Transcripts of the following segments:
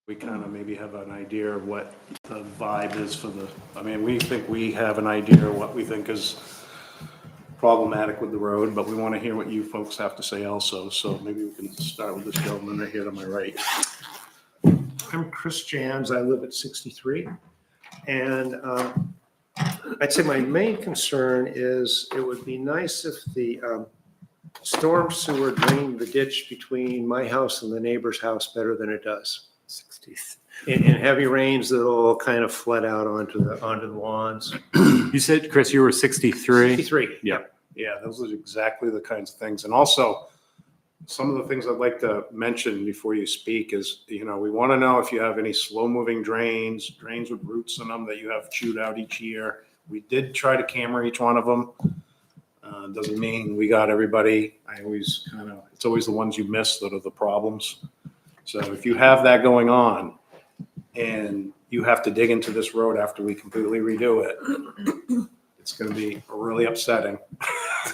We kind of maybe have an idea of what the vibe is for the, I mean, we think we have an idea of what we think is problematic with the road, but we want to hear what you folks have to say also. So maybe we can start with this gentleman right here to my right. I'm Chris Jans. I live at 63. And I'd say my main concern is it would be nice if the storm sewer drained the ditch between my house and the neighbor's house better than it does. 60s. In heavy rains, it'll kind of flood out onto the lawns. You said, Chris, you were 63? 63. Yeah. Yeah, those are exactly the kinds of things. And also, some of the things I'd like to mention before you speak is, you know, we want to know if you have any slow-moving drains with roots in them that you have chewed out each year. We did try to camera each one of them. Doesn't mean we got everybody. It's always the ones you miss that are the problems. So if you have that going on and you have to dig into this road after we completely redo it, it's going to be really upsetting.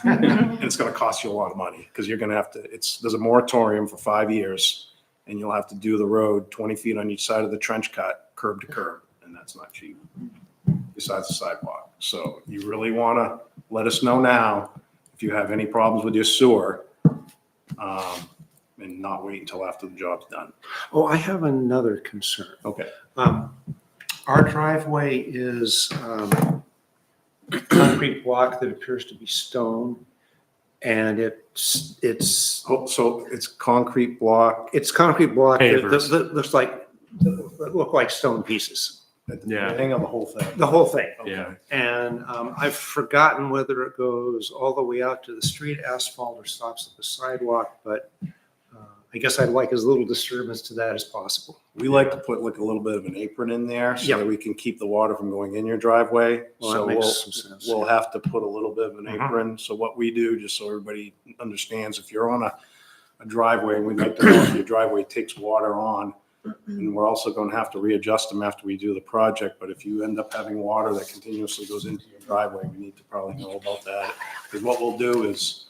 And it's going to cost you a lot of money because you're going to have to, there's a moratorium for 5 years and you'll have to do the road 20 feet on each side of the trench cut, curb to curb. And that's not cheap besides the sidewalk. So you really want to let us know now if you have any problems with your sewer, and not wait until after the job's done. Oh, I have another concern. Okay. Our driveway is concrete block that appears to be stone, and it's Oh, so it's concrete block. concrete block that Pavers. that look like stone pieces. Yeah. Hang on the whole thing. The whole thing. Yeah. And I've forgotten whether it goes all the way out to the street asphalt or stops at the sidewalk, but I guess I'd like as little disturbance to that as possible. We like to put like a little bit of an apron in there so Yep. that we can keep the water from going in your driveway. Well, that So makes some sense. we'll have to put a little bit of an Mhm. apron. So what we do, just so everybody understands, if you're on a driveway, and we'd like to know if your driveway takes water on, and we're also going to have to readjust them after we do the project. But if you end up having water that continuously goes into your driveway, we need to probably know about that. Because what we'll do is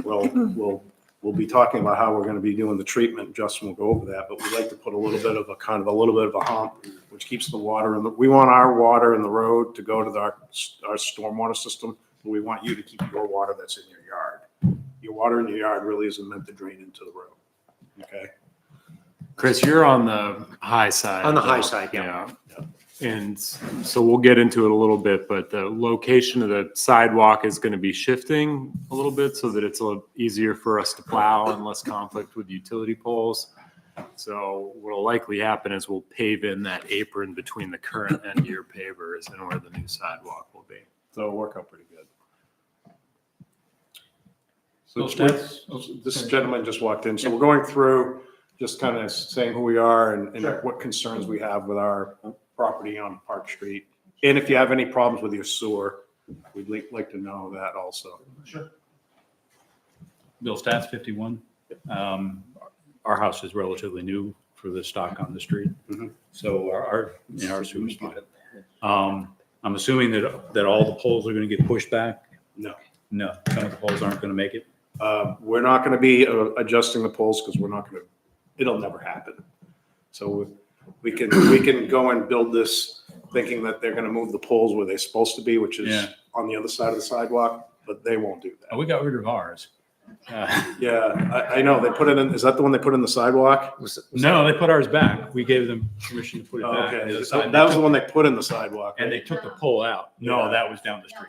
we'll be talking about how we're going to be doing the treatment. Justin will go over that, but we like to put a little bit of a hump, which keeps the water in we want our water in the road to go to our stormwater system. But we want you to keep your water that's in your yard. Your water in your yard really isn't meant to drain into the road. Okay. Chris, you're on the high side. On the high side, yeah. And so we'll get into it a little bit, but the location of the sidewalk is going to be shifting a little bit so that it's a little easier for us to plow and less conflict with utility poles. So what'll likely happen is we'll pave in that apron between the current end of your pavers and where the new sidewalk will be. So it'll work out pretty good. So This gentleman just walked in, so we're going through, just kind of saying who we are and Sure. what concerns we have with our property on Park Street. And if you have any problems with your sewer, we'd like to know that also. Bill Stats, 51. Our house is relatively new for the stock on the street. Mhm. So our sewer's fine. I'm assuming that all the poles are going to get pushed back? No. No, some of the poles aren't going to make it? We're not going to be adjusting the poles because we're not going to, it'll never happen. So we can go and build this thinking that they're going to move the poles where they're supposed to be, which is Yeah. on the other side of the sidewalk, but they won't do that. Oh, we got rid of ours. Yeah, I know. They put it in, is that the one they put in the sidewalk? No, they put ours back. We gave them permission to put it Oh, back. okay. The other So side. that was the one they put in the sidewalk. And they took the pole out. No, Yeah. that was down the No, street.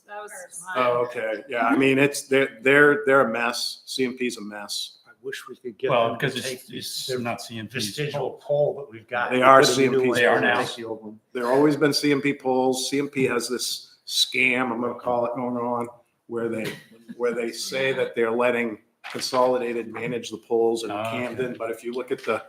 that was Oh, okay. Yeah, I mean, they're a mess. CMP's a mess. I wish we could get Well, them to because take it's these not CMP. vestigial pole that we've got. They are Put in the new CMP. one They are and now. take the old one. There always been CMP poles. CMP has this scam, I'm gonna call it, going on, where they say that they're letting Consolidated manage the poles in Oh, okay. Camden, but if you look at the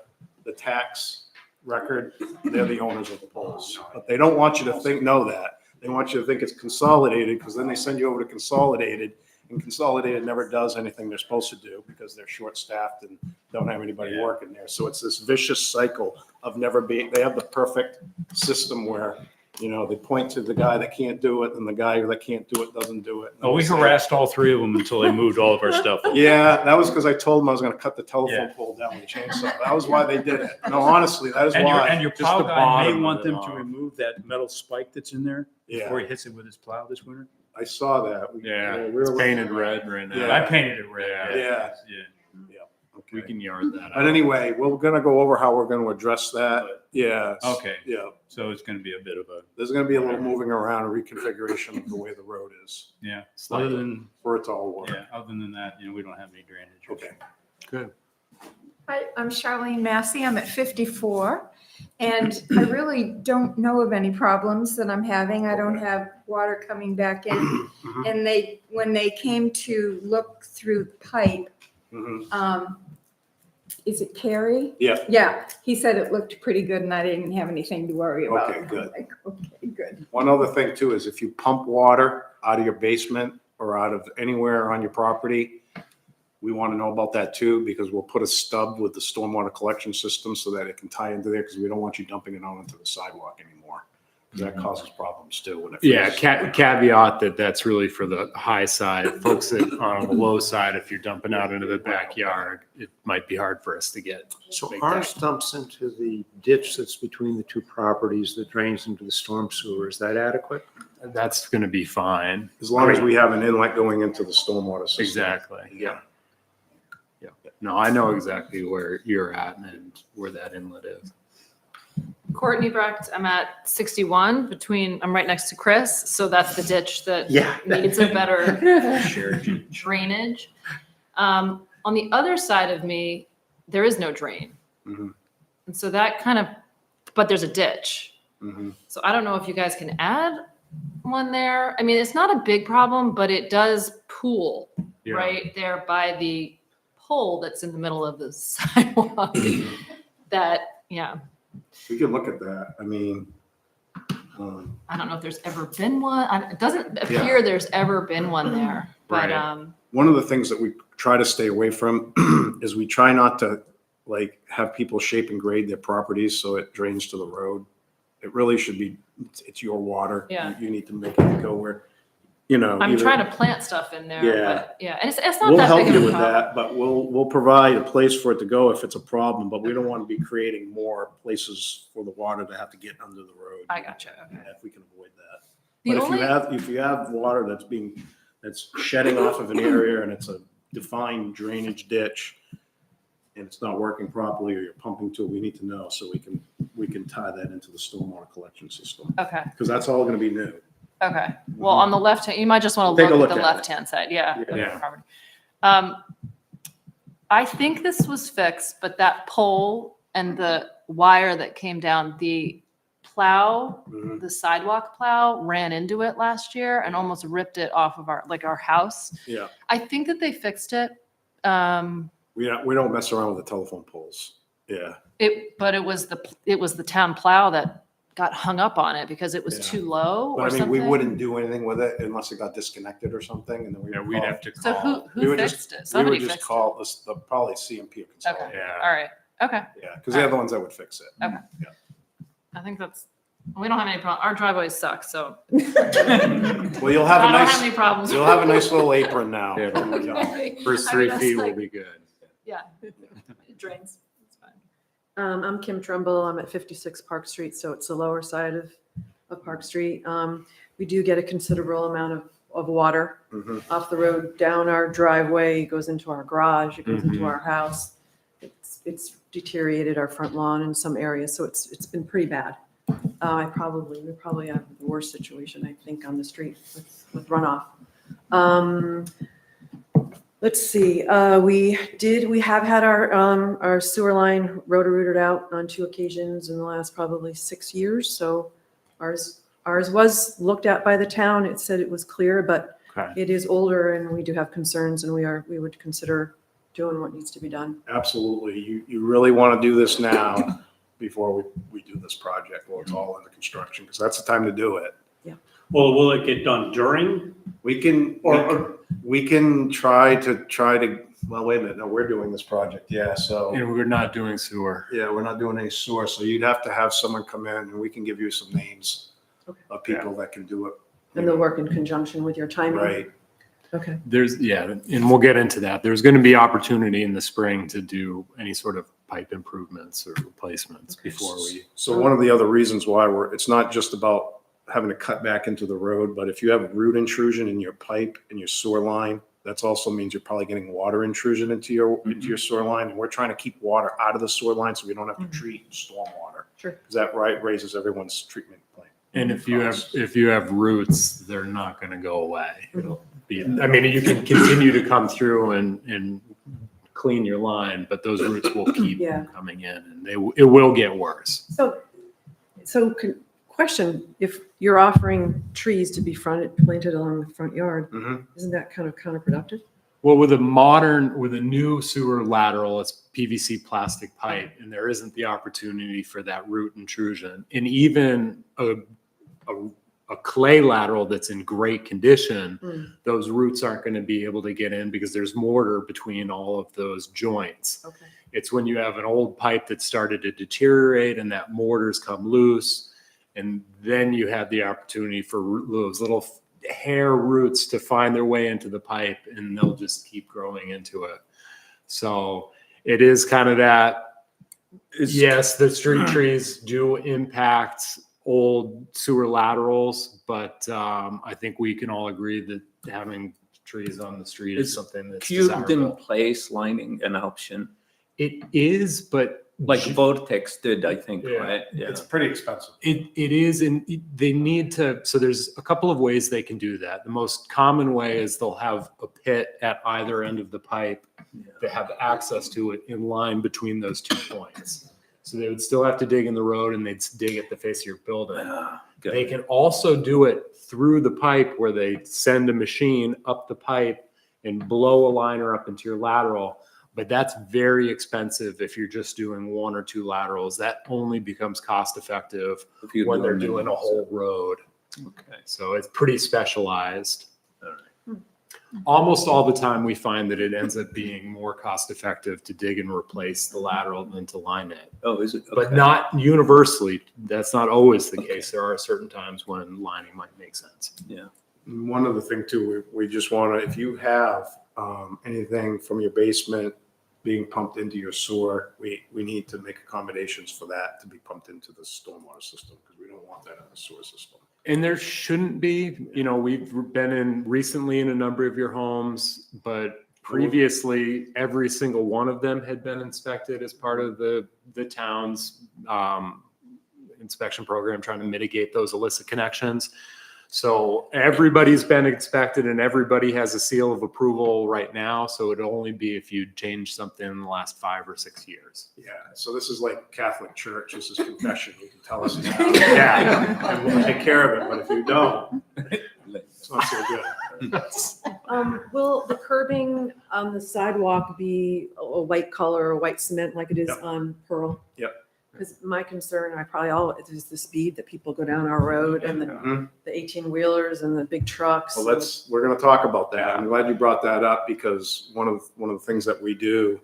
tax record, they're the owners of the poles. But they don't want you to know that. They want you to think it's Consolidated, because then they send you over to Consolidated, and Consolidated never does anything they're supposed to do because they're short-staffed and don't have anybody Yeah. working there. So it's this vicious cycle of never being, they have the perfect system where You know, they point to the guy that can't do it, and the guy that can't do it doesn't do it. Oh, we harassed all three of them until they moved all of our stuff. Yeah, that was because I told them I was gonna cut the telephone pole down with a chainsaw. That was why they did it. No, honestly, that is And why. your Just plow the guy bottom may of want it them off. to remove that metal spike that's in there Yeah, before he hits it with his plow this winter. I saw that. Yeah, we were it's looking- painted red right now. Yeah. I painted it red. Yeah. Yeah. We Okay. can yard that But out. anyway, we're gonna go over how we're gonna address that. Yeah. Okay. Yeah, So it's gonna be a bit of a, there's gonna be a little moving around, a reconfiguration of the way the road is yeah. Slightly. Other than, for it to all work. yeah, other than that, we don't have any drainage. Okay. Good. Hi, I'm Charlene Massey. I'm at 54, and I really don't know of any problems that I'm having. I don't Okay. have water coming back in. Mhm. And when they came to look through the pipe, Mhm. is it Carrie? Yeah. Yeah, he said it looked pretty good and I didn't have anything to worry about. Okay, good. I'm like, okay, good. One other thing too is if you pump water out of your basement or out of anywhere on your property, we want to know about that too, because we'll put a stub with the stormwater collection system so that it can tie into there, because we don't want you dumping it out onto the sidewalk anymore. Because that causes problems too when it. Yeah, fills. caveat that that's really for the high side. Folks that are on the low side, if you're dumping out into the backyard, it might be hard for us to get. So Make ours dumps into the ditch that's between the two properties that drains into the storm sewer. Is that adequate? That's going to be fine. As long as we have an inlet going into the stormwater system. Exactly. Yeah. Yeah. No, I know exactly where you're at and where that inlet is. Courtney Brecht, I'm at 61 I'm right next to Chris, so that's the ditch that Yeah. needs a better Shared. drainage. On the other side of me, there is no drain. Mhm. And so that but there's a ditch. Mhm. So I don't know if you guys can add one there. I mean, it's not a big problem, but it does pool Yeah. right there by the pole that's in the middle of the sidewalk. That, yeah. We can look at that. I mean, I don't know if there's ever been one. It doesn't appear there's ever been one there, but, Right. one of the things that we try to stay away from is we try not to like have people shape and grade their properties so it drains to the road. It really should be, it's your water. Yeah. You need to make it go where, you know. I'm either- trying to plant stuff in there, Yeah. but yeah, and it's not We'll that help big you of a with problem. that, but we'll provide a place for it to go if it's a problem, but we don't want to be creating more places for the water to have to get under the road. I gotcha, okay. If we can avoid that. The But only, if you have water that's shedding off of an area and it's a defined drainage ditch and it's not working properly or you're pumping to it, we need to know so we can tie that into the stormwater collection system. okay, Because that's all gonna be new. okay. Well, on the left hand, you might just want to Take a look at look the at it. left-hand side, yeah. of the Yeah. property. I think this was fixed, but that pole and the wire that came down, the plow, Mhm. the sidewalk plow ran into it last year and almost ripped it off of our house. Yeah, I think that they fixed it. we don't mess around with the telephone poles. Yeah, But it was the town plow that got hung up on it because it was Yeah. too low but or I mean, something. we wouldn't do anything with it unless it got disconnected or something and then we Yeah, would we'd call. have to So call. We who would just- fixed it? We Somebody would just fixed call this, probably CMP or consultant. Okay. it. Yeah. All right. Okay. Yeah, because they're the ones that would fix it. I think we don't have any problem. Our driveways suck, so Well, you'll I have a don't have nice, any problems. you'll have a nice little apron now. Yeah. Oh my God. First I mean, 3 that's feet will like- be good. Yeah. It drains. It's fine. I'm Kim Trumbull. I'm at 56 Park Street, so it's the lower side of Park Street. We do get a considerable amount of water Mhm. off the road, down our driveway, it goes into our garage, it goes into Mhm. our house. It's deteriorated our front lawn in some areas, so it's been pretty bad. We probably have the worst situation, I think, on the street with runoff. Let's see, we have had our sewer line rotor-rooted out on 2 occasions in the last probably 6 years. So ours was looked at by the town. It said it was clear, but Okay. it is older and we do have concerns and we would consider doing what needs to be done. Absolutely. You really want to do this now before we do this project while it's all under construction, because that's the time to do it. Well, will it get done during We can, we can try to, well, wait a minute, no, we're doing this project, yeah, so. And we're not doing sewer. Yeah, we're not doing any sewer, so you'd have to have someone come in and we can give you some names Okay. of people that can do it. And they'll work in conjunction with your timing? Right. Okay. And we'll get into that. There's going to be opportunity in the spring to do any sort of pipe improvements or replacements before we. So one of the other reasons why it's not just about having to cut back into the road, but if you have root intrusion in your pipe and your sewer line, that also means you're probably getting water intrusion into your sewer line. And we're trying to keep water out of the sewer line so we don't have to treat stormwater. Sure. Because that raises everyone's treatment plan. And if you have roots, they're not going to go away. It'll be, I mean, you can continue to come through and clean your line, but those roots will keep Yeah. coming in, and it will get worse. Question, if you're offering trees to be planted along the front yard, Mhm. isn't that kind of counterproductive? Well, with a new sewer lateral, it's PVC plastic pipe, and there isn't the opportunity for that root intrusion. And even a clay lateral that's in great condition, those roots aren't going to be able to get in because there's mortar between all of those joints. Okay. It's when you have an old pipe that started to deteriorate and that mortar's come loose, and then you have the opportunity for those little hair roots to find their way into the pipe, and they'll just keep growing into it. So it is kind of that. Yes, the street trees do impact old sewer laterals, but I think we can all agree that having trees on the street is something that's Cubed in desirable. place lining an option, It is, but like Vortex did, I think, Yeah. right? Yeah. It's pretty expensive. It is, and they need to, so there's a couple of ways they can do that. The most common way is they'll have a pit at either end of the pipe that have access to it in line between those 2 points. So they would still have to dig in the road, and they'd dig at the face of your building. Good. They can also do it through the pipe where they send a machine up the pipe and blow a liner up into your lateral. But that's very expensive if you're just doing 1 or 2 laterals. That only becomes cost effective If you're when they're doing doing a whole road. Okay. So it's pretty specialized. All right. Almost all the time, we find that it ends up being more cost effective to dig and replace the lateral than to line it. Oh, is it? But Okay. not universally. That's not always the case. There are certain times when lining might make sense. And one other thing too, we just want to, if you have anything from your basement being pumped into your sewer, we need to make accommodations for that to be pumped into the stormwater system because we don't want that in the sewer system. And there shouldn't be, we've been recently in a number of your homes, but previously every single one of them had been inspected as part of the town's inspection program, trying to mitigate those illicit connections. So everybody's been inspected and everybody has a seal of approval right now. So it'd only be if you change something in the last 5 or 6 years. Yeah, so this is like Catholic Church. This is confession. You can tell us it's out. Yeah, and we'll take care of it. But if you don't, it's not so good. Will the curbing on the sidewalk be a white color or white cement like it is Yep. on Pearl? Yep. Because my concern, is the speed that people go down our road and Mhm. the 18-wheelers and the big trucks. Well, we're going to talk about that. I'm glad you brought that up because one of the things that we do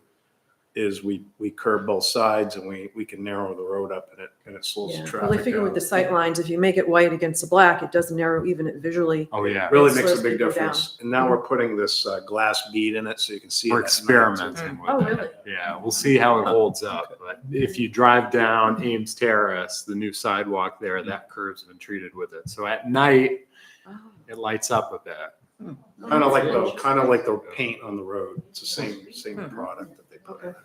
is we curb both sides and we can narrow the road up and it slows the Yeah. traffic Well, I figure with down. the sight lines, if you make it white against the black, it does narrow even it visually. Oh, yeah. Really It makes a slows big people difference. And now we're putting this glass bead in it so you can see it. We're at night. experimenting with Oh, it. really? Yeah, we'll see how it holds up. But if you drive down Ames Terrace, the new sidewalk there, that curve's been treated with it. So at night, Oh. it lights up a bit. Kind of like the paint on the road. It's the same product that they put in. Okay.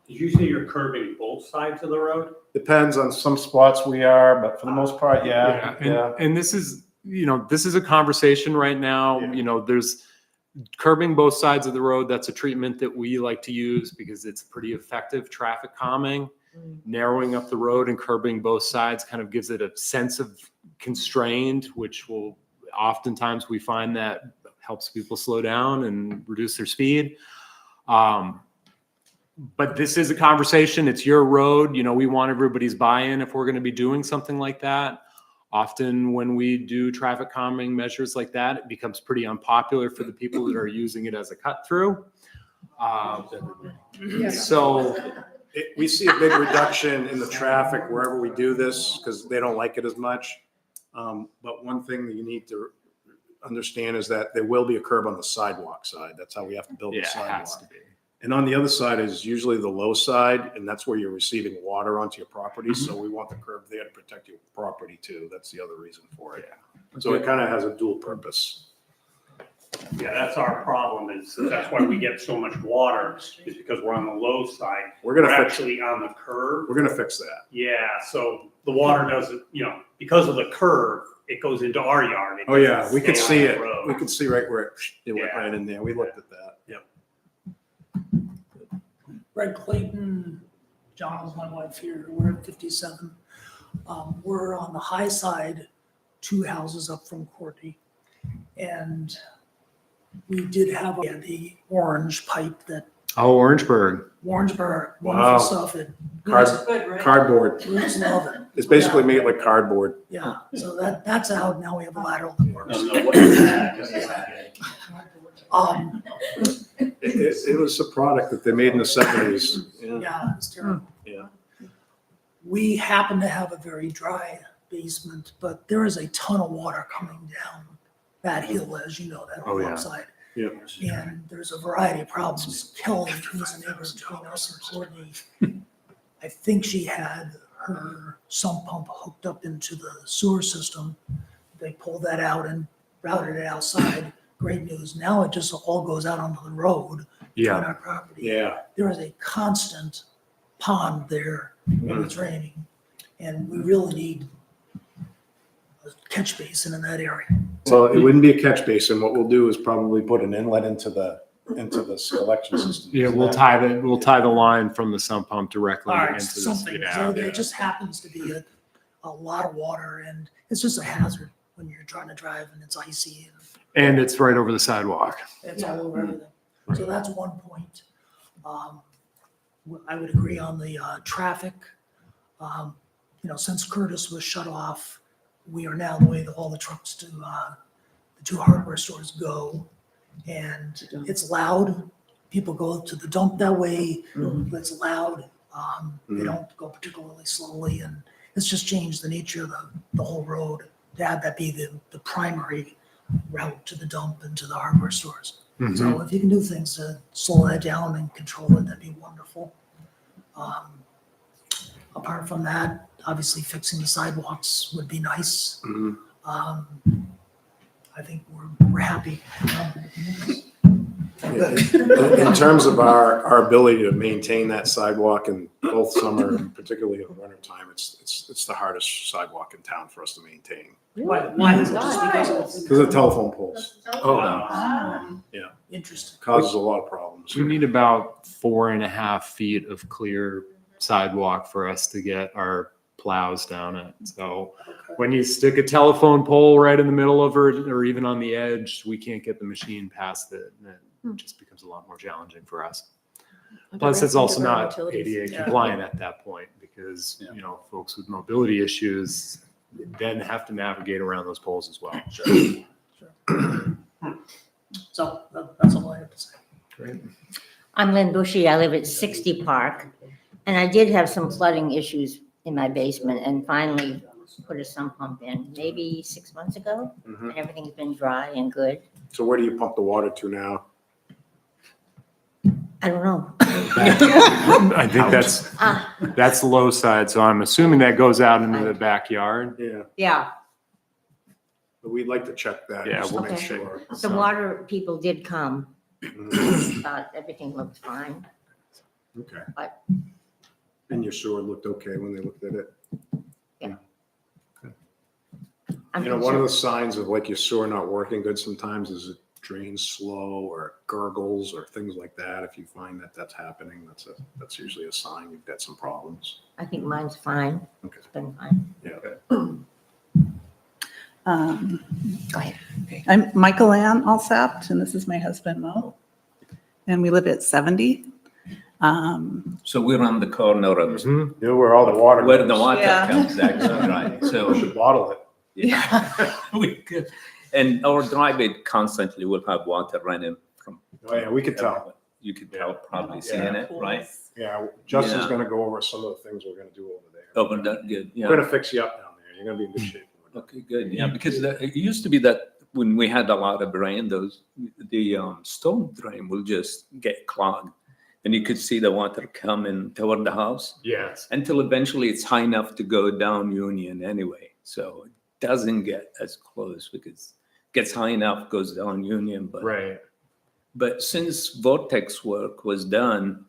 Did you say you're curbing both sides of the road? Depends on some spots we are, but for the most part, yeah. And this is, this is a conversation right now. Yeah. There's curbing both sides of the road. That's a treatment that we like to use because it's pretty effective traffic calming. Narrowing up the road and curbing both sides kind of gives it a sense of constrained, which will oftentimes we find that helps people slow down and reduce their speed. But this is a conversation. It's your road. We want everybody's buy-in if we're going to be doing something like that. Often when we do traffic calming measures like that, it becomes pretty unpopular for the people that are using it as a cut through. So We see a big reduction in the traffic wherever we do this because they don't like it as much. But one thing that you need to understand is that there will be a curb on the sidewalk side. That's how we have to build Yeah, the it has sidewalk. to be. And on the other side is usually the low side, and that's where you're receiving water onto your property. So we want the curb there to protect your property too. That's the other reason for it. So it kind of has a dual purpose. Yeah, that's our problem, is that's why we get so much water, is because we're on the low side. We're gonna We're fix, actually on the curve. we're gonna fix that. Yeah, so the water doesn't, because of the curve, it goes into our yard. It Oh, yeah, doesn't we could stay see on it. the road. We could see right where it went Yeah. right in there. We looked at that. Red Clayton, John is my wife here, we're at 57. We're on the high side, 2 houses up from Courtney. And we did have the orange pipe that Oh, Orangeburg. Warrensburg, Wow. wonderful stuff. It Card- Good, right? Cardboard. roots love it. It's basically made like cardboard. Yeah, so that's out, now we have a lateral that works. No, what is that? It was a product that they made in the 70s. Yeah. Yeah, it's terrible. Yeah. We happen to have a very dry basement, but there is a ton of water coming down that hill, as you know, that Oh, yeah. upside. Yeah. And there's a variety of problems. Kelly, who's a neighbor between us and Courtney, I think she had her sump pump hooked up into the sewer system. They pulled that out and routed it outside. Great news. Now it just all goes out onto the road on Yeah. our property. Yeah. There is a constant pond there when it's raining, and we really need a catch basin in that area. Well, it wouldn't be a catch basin. What we'll do is probably put an inlet into the collection system. Yeah, we'll tie the line from the sump pump directly All right, into this. something, Yeah. there just happens to be a lot of water, and it's just a hazard when you're trying to drive and it's icy And it's right over the sidewalk. and it's all over everything. So that's one point. I would agree on the traffic. Since Curtis was shut off, we are now the way that all the trucks to the 2 hardware stores go. And it's loud. People go to the dump that way. It's loud. They don't go particularly slowly, and it's just changed the nature of the whole road to have that be the primary route to the dump and to the hardware stores. Mhm. So if you can do things to slow that down and control it, that'd be wonderful. Apart from that, obviously fixing the sidewalks would be nice. Mhm. I think we're happy. In terms of our ability to maintain that sidewalk in both summer and particularly in the winter time, it's the hardest sidewalk in town for us to maintain Why is it? Just because of because of telephone poles. Interesting. Causes a lot of problems. We need about 4.5 feet of clear sidewalk for us to get our plows down it. So when you stick a telephone pole right in the middle of it or even on the edge, we can't get the machine past it. And it just becomes a lot more challenging for us. Plus, it's also not ADA compliant at that point because, folks with mobility issues then have to navigate around those poles as well. Sure. So that's all I have to say. Great. I'm Lynn Bushy. I live at 60 Park. And I did have some flooding issues in my basement and finally put a sump pump in maybe 6 months ago. Mhm. And everything's been dry and good. So where do you pump the water to now? I don't know. I think Ah, that's the low side. So I'm assuming that goes out into the backyard. Yeah, yeah, but we'd like to check that Yeah, just to we'll make Okay. sure. the water people did come. Mhm. Thought everything looked fine. Okay. But- And your sewer looked okay when they looked at it? I'm One of concerned- the signs of like your sewer not working good sometimes is it drains slow or gurgles or things like that. If you find that that's happening, that's usually a sign you've got some problems. I think mine's fine. Okay. It's been fine. Yeah. Go ahead. I'm Michael Ann Alsapt, and this is my husband Mo. And we live at 70. So we're on the corner of Mhm. You know where all the water where the goes. water Yeah. comes, actually, right? We So, should bottle it. yeah, we could. And our driveway constantly will have water running from. Oh, yeah, we could tell. You could tell, probably seeing it, right? Yeah, Justin's Yeah. gonna go over some of the things we're gonna do over there. Open that, good, We're yeah. gonna fix you up down there. You're gonna be in good shape when we're Okay, good. Yeah, because it used to be that when we had a lot of rain, the storm drain will just get clogged. And you could see the water coming toward the house Yes. until eventually it's high enough to go down Union anyway. So it doesn't get as close because it gets high enough, goes down Union. But since Vortex work was done,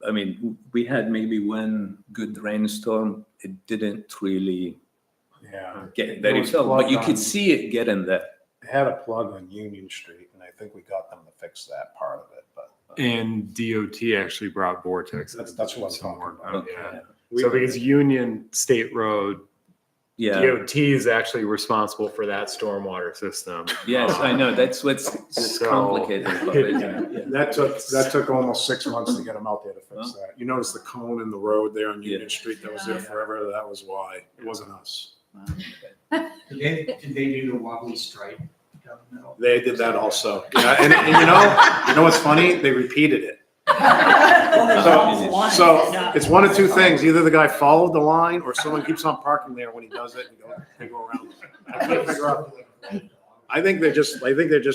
I mean, we had maybe one good rainstorm. It didn't really Yeah. get very was filled, but plugged you on- could see it getting there. They had a plug on Union Street, and I think we got them to fix that part of it, but. And DOT actually brought Vortex. That's what I'm Some talking work about. on, Okay. yeah. So because Union State Road, Yeah. DOT is actually responsible for that stormwater system. Yes, I know. That's what's So- complicated about it. Yeah. That took almost 6 months to get them out there to fix that. You notice the cone in the road there on Union Yeah. Street that was there forever? That was why. It wasn't us. Did they do the wobbly stripe down the middle? They did that also. Yeah, and you know what's funny? They repeated it. So it's one of two things. Either the guy followed the line or someone keeps on parking there when he does it and they go around. I can't figure out. I think they're just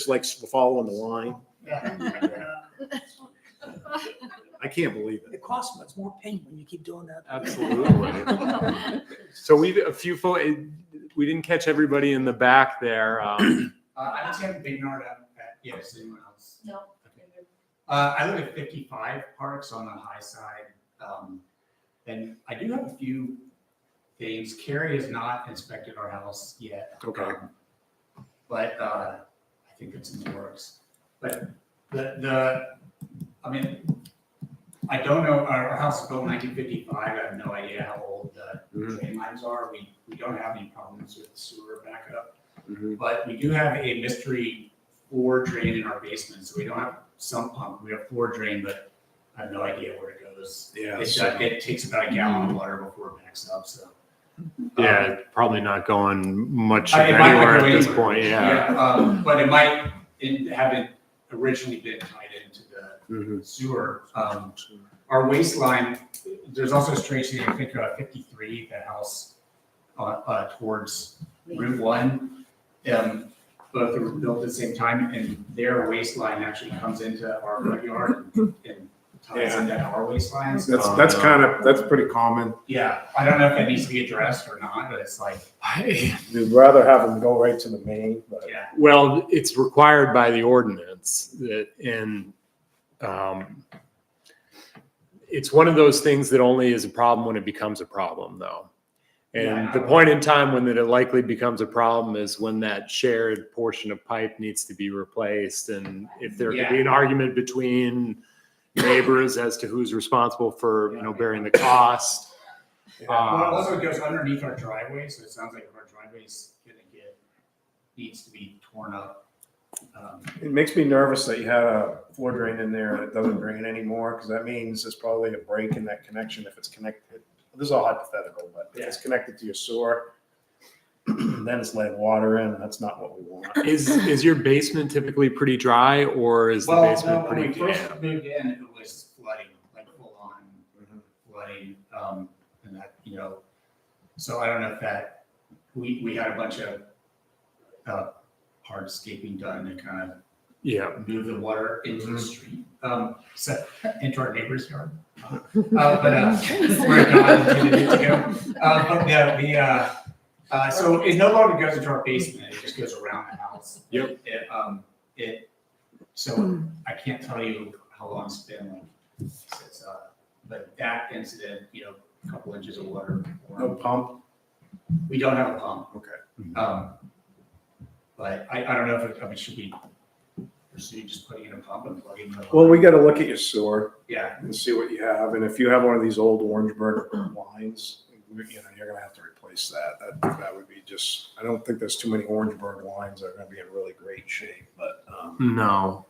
like following the line. I can't believe it. It costs much more pain when you keep doing that. Absolutely. So we didn't catch everybody in the back there. I didn't see a big nard yes, anyone else? No. I live at 55 Parks on the high side. And I do have a few things. Carrie has not inspected our house yet. Okay. But I think it's in the works. But I mean, I don't know, our house is built in 1955. I have no idea how old the drain lines are. We don't have any problems with sewer backup. But we do have a mystery floor drain in our basement. So we don't have sump pump. We have floor drain, but I have no idea where it goes. Yeah. It takes about a gallon of water before it backs up. So Yeah, probably not going much It might not anywhere go at this anywhere. point, yeah. But it might haven't originally been tied into the sewer. Our waistline, there's also a straight thing, I think 53, the house towards Route 1. Both were built at the same time, and their waistline actually comes into our front yard and ties Yeah. into our waistline. So, That's pretty common. yeah, I don't know if that needs to be addressed or not, but it's like, We'd rather have them go right to the main, but. yeah. Well, it's required by the ordinance it's one of those things that only is a problem when it becomes a problem, though. And Yeah. the point in time when it likely becomes a problem is when that shared portion of pipe needs to be replaced. And if there could be an argument between neighbors as to who's responsible for, bearing the cost. Well, also it goes underneath our driveway, so it sounds like our driveway's needs to be torn up. It makes me nervous that you had a floor drain in there and it doesn't drain anymore, because that means there's probably a break in that connection if it's connected. This is all hypothetical, but if it's connected to your sewer, then it's letting water in, and that's not what we want. Is your basement typically pretty dry, or is the basement When we pretty first damp? moved in, it was flooding, like full on flooding, and that, so I don't know if that, we had a bunch of hardscaping done to kind of Yeah. move the water into the street, so into our neighbor's yard. Where God intended it to go. But yeah, so it no longer goes into our basement, it just goes around the house. Yep. So I can't tell you how long it's been like since, but that incident, a couple inches of water. No pump? We don't have a pump. Okay. But I don't know if it should be pursue just putting in a pump and plugging the. Well, we gotta look at your sewer Yeah, and see what you have, and if you have one of these old Orangeburg lines, you're gonna have to replace that. That would be just, I don't think there's too many Orangeburg lines that are gonna be in really great shape, but, No.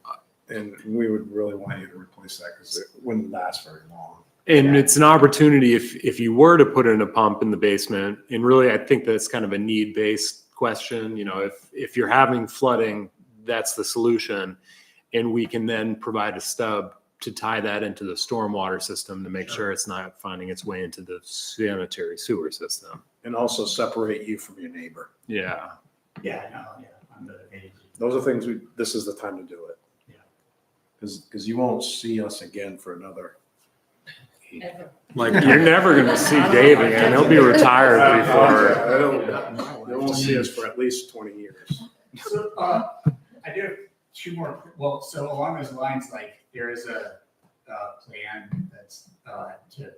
and we would really want you to replace that, because it wouldn't last very long. And it's an opportunity if you were to put in a pump in the basement, and really, I think that's kind of a need-based question. If you're having flooding, that's the solution. And we can then provide a stub to tie that into the stormwater system to make sure it's not finding its way into the sanitary sewer system. And also separate you from your neighbor. Yeah. Yeah, no, yeah, I'm motivated. Those are things this is the time to do it. Yeah. Because you won't see us again for another. Like, you're never going to see Dave again. He'll be retired before. You won't see us for at least 20 years. So, I do have two more, well, so along those lines, like, there is a plan that's, to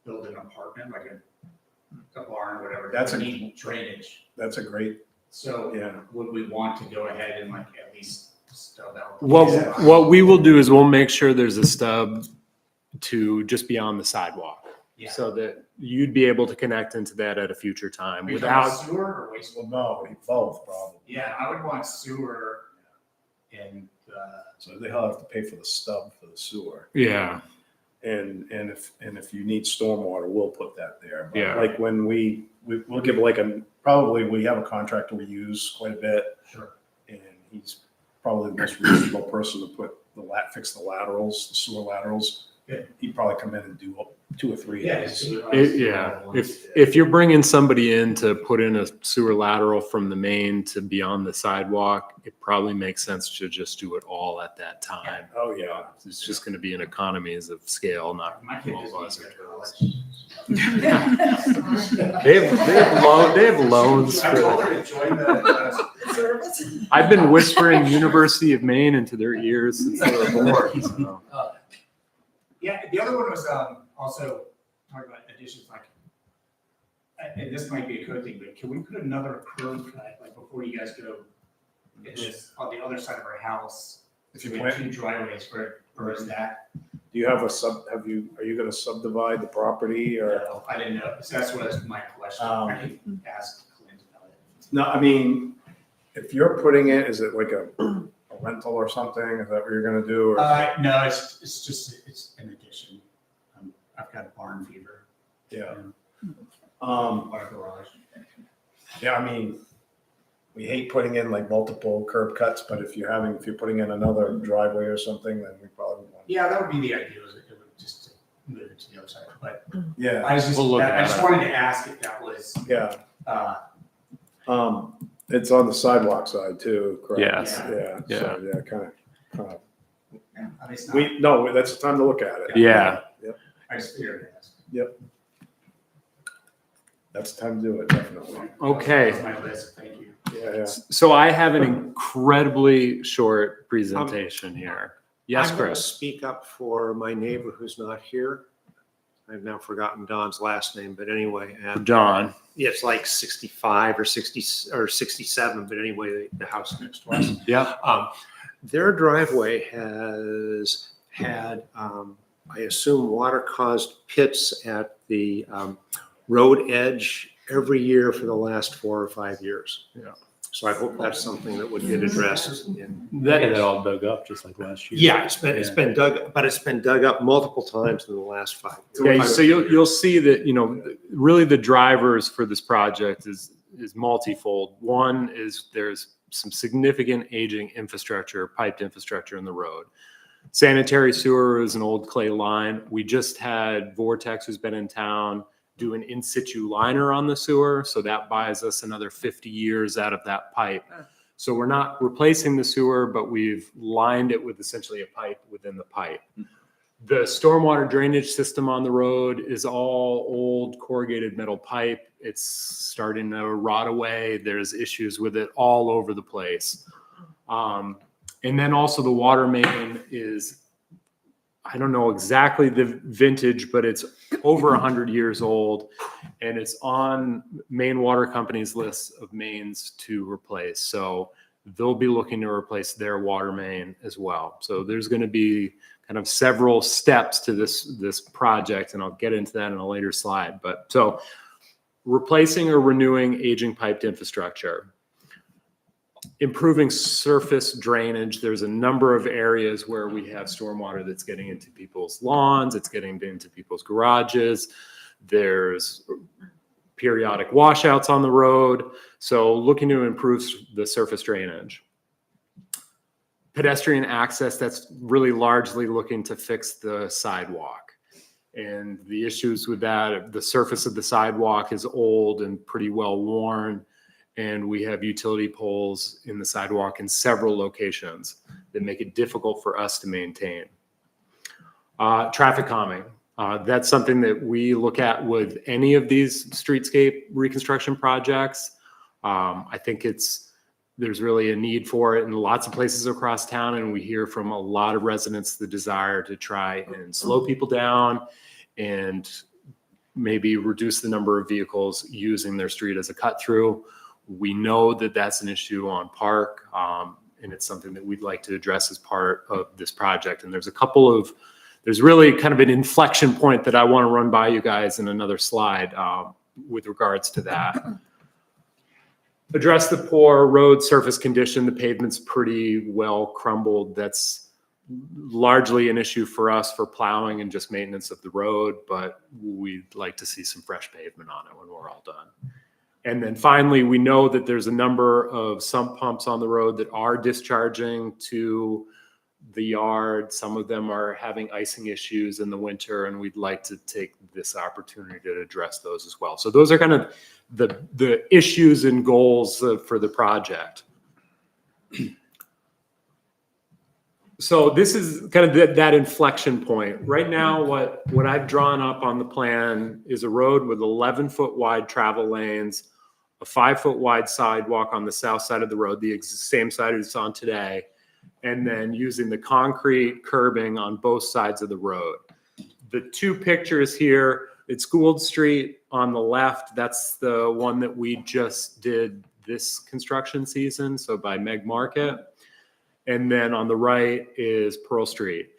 build an apartment, like a barn or whatever. That's that a- need drainage. That's a great, So yeah. would we want to go ahead and like at least stub out? What we will do is we'll make sure there's a stub to just beyond the sidewalk. Yeah. So that you'd be able to connect into that at a future time Are you talking about without, sewer or waste? Well, no, both probably. Yeah, I would want sewer and, So they'll have to pay for the stub for the sewer. yeah. And if you need stormwater, we'll put that there. But Yeah. Like when we'll give like probably we have a contractor we use quite a bit. sure. And he's probably the most reasonable person to fix the laterals, the sewer laterals. Yeah. He'd probably come in and do 2 or 3 Yeah. days. Yeah, if you're bringing somebody in to put in a sewer lateral from the main to beyond the sidewalk, it probably makes sense to just do it all at that time. Oh, yeah. It's just going to be an economies of scale, not. My kid just needs to go to college. They have loans I told for, her to join the, I've been whispering University of Maine into their ears since they were born. So. yeah, the other one was, also talking about additions, like, and this might be a code thing, but can we put another curb cut, like before you guys go, in this, on the other side of our house? If you We have plan, 2 driveways, or is that? do you have are you going to subdivide the property or? No, I didn't know, so that's what was my question. I can ask Clint about it. No, I mean, if you're putting it, is it like a rental or something? Is that what you're going to do? Or? No, it's just, it's an addition. I've got barn fever. Yeah. Our garage. Yeah, I mean, we hate putting in like multiple curb cuts, but if you're putting in another driveway or something, then we probably want. Yeah, that would be the idea, is it would just to move it to the other side, but Yeah, I was just, We'll look I at just it. wanted to ask if that was, yeah. uh, It's on the sidewalk side too, correct? Yes. Yeah, so, yeah, kind of. I mean, it's not, No, that's the time to look at it. Yeah. I just figured to ask. That's the time to do it, definitely. Okay. That was my list, thank you. Yeah. So I have an incredibly short presentation here. Yes, I'm going to Chris. speak up for my neighbor who's not here. I've now forgotten Don's last name, but anyway, and John. it's like 65 or 60 or 67, but anyway, the house next to us. Yeah. Their driveway has had, I assume, water-caused pits at the road edge every year for the last 4 or 5 years. Yeah. So I hope that's something that would get addressed. In, That all dug up just like last year. yeah, it's been dug, but it's been dug up multiple times in the last 5 years. Yeah, so you'll see that, really the drivers for this project is multifold. One is there's some significant aging infrastructure, piped infrastructure in the road. Sanitary sewer is an old clay line. We just had Vortex, who's been in town, do an in situ liner on the sewer. So that buys us another 50 years out of that pipe. So we're not replacing the sewer, but we've lined it with essentially a pipe within the pipe. The stormwater drainage system on the road is all old corrugated metal pipe. It's starting to rot away. There's issues with it all over the place. And then also the water main is, I don't know exactly the vintage, but it's over 100 years old. And it's on Maine Water Company's list of mains to replace. So they'll be looking to replace their water main as well. So there's going to be kind of several steps to this project, and I'll get into that in a later slide. But so replacing or renewing aging piped infrastructure. Improving surface drainage. There's a number of areas where we have stormwater that's getting into people's lawns, it's getting into people's garages. There's periodic washouts on the road. So looking to improve the surface drainage. pedestrian access that's really largely looking to fix the sidewalk. And the issues with that, the surface of the sidewalk is old and pretty well worn. And we have utility poles in the sidewalk in several locations that make it difficult for us to maintain. Traffic calming. That's something that we look at with any of these streetscape reconstruction projects. I think there's really a need for it in lots of places across town, and we hear from a lot of residents the desire to try and slow people down and maybe reduce the number of vehicles using their street as a cut through. We know that that's an issue on Park, and it's something that we'd like to address as part of this project. And there's really kind of an inflection point that I want to run by you guys in another slide with regards to that. Address the poor road surface condition. The pavement's pretty well crumbled. That's largely an issue for us for plowing and just maintenance of the road, but we'd like to see some fresh pavement on it when we're all done. And then finally, we know that there's a number of sump pumps on the road that are discharging to the yard. Some of them are having icing issues in the winter, and we'd like to take this opportunity to address those as well. So those are kind of the issues and goals for the project. So this is kind of that inflection point. Right now, what I've drawn up on the plan is a road with 11-foot wide travel lanes, a 5-foot wide sidewalk on the south side of the road, the same side it's on today, and then using the concrete curbing on both sides of the road. The two pictures here, it's Gould Street on the left. That's the one that we just did this construction season, so by Meg Market. And then on the right is Pearl Street.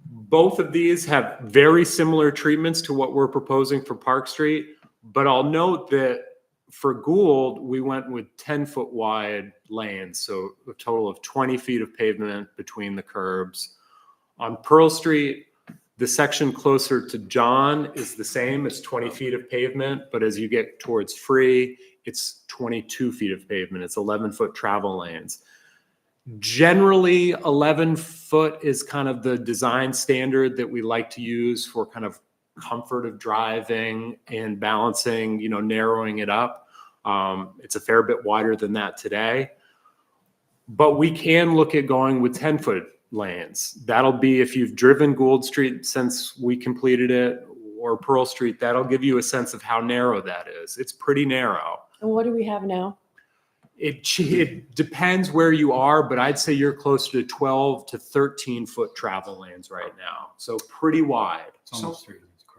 Both of these have very similar treatments to what we're proposing for Park Street, but I'll note that for Gould, we went with 10-foot wide lanes, so a total of 20 feet of pavement between the curbs. On Pearl Street, the section closer to John is the same, it's 20 feet of pavement, but as you get towards Free, it's 22 feet of pavement, it's 11-foot travel lanes. Generally, 11 foot is kind of the design standard that we like to use for kind of comfort of driving and balancing, narrowing it up. It's a fair bit wider than that today, but we can look at going with 10-foot lanes. That'll be, if you've driven Gould Street since we completed it, or Pearl Street, that'll give you a sense of how narrow that is. It's pretty narrow. And what do we have now? It depends where you are, but I'd say you're closer to 12 to 13-foot travel lanes right now. So pretty wide.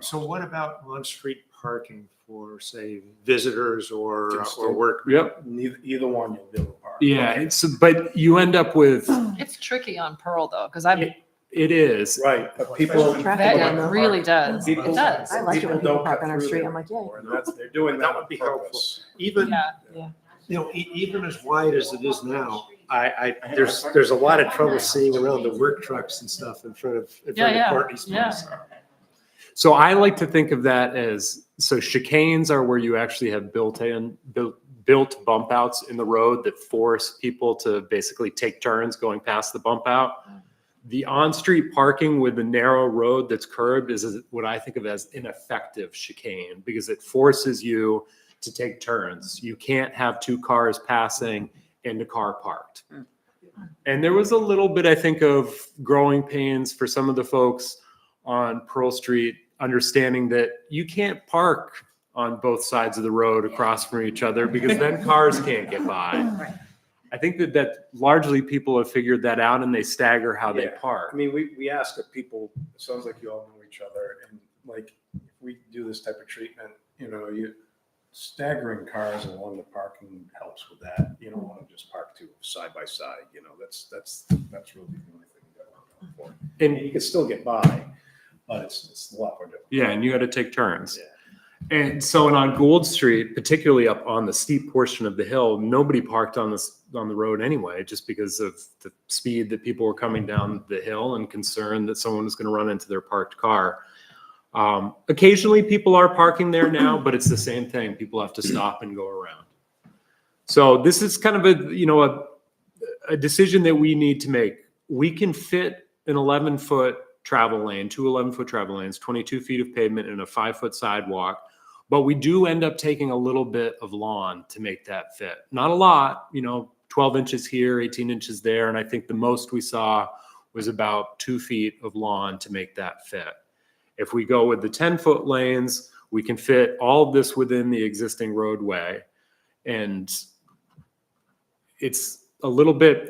So what about on-street parking for, say, visitors or work? Yep. Either one you'll be able to park. Yeah, but you end up with, It's tricky on Pearl though, because it is. Right, but people. that really does. It does. I like it when people park on our street. I'm like, yeah. They're doing that That would be on helpful. purpose. Even, Yeah. even as wide as it is now, there's a lot of trouble seeing around the work trucks and stuff in front of Courtney's Yeah. place. So I like to think of that as, so chicanes are where you actually have built bump outs in the road that force people to basically take turns going past the bump out. The on-street parking with the narrow road that's curbed is what I think of as ineffective chicane, because it forces you to take turns. You can't have two cars passing and a car parked. And there was a little bit, I think, of growing pains for some of the folks on Pearl Street, understanding that you can't park on both sides of the road across from each other because then cars can't get by. I think that largely people have figured that out and they stagger how they park. I mean, we ask if people, it sounds like you all know each other, and like, if we do this type of treatment, staggering cars along the parking helps with that. You don't want to just park two side by side, that's really the only thing that we're going for. And you can still get by, but it's a lot more difficult. Yeah, and you got to take turns. Yeah. And so, and on Gould Street, particularly up on the steep portion of the hill, nobody parked on the road anyway, just because of the speed that people were coming down the hill and concerned that someone was going to run into their parked car. Occasionally people are parking there now, but it's the same thing. People have to stop and go around. So this is kind of a decision that we need to make. We can fit an 11-foot travel lane, two 11-foot travel lanes, 22 feet of pavement and a 5-foot sidewalk. But we do end up taking a little bit of lawn to make that fit. Not a lot, 12 inches here, 18 inches there. And I think the most we saw was about 2 feet of lawn to make that fit. If we go with the 10-foot lanes, we can fit all of this within the existing roadway. And it's a little bit,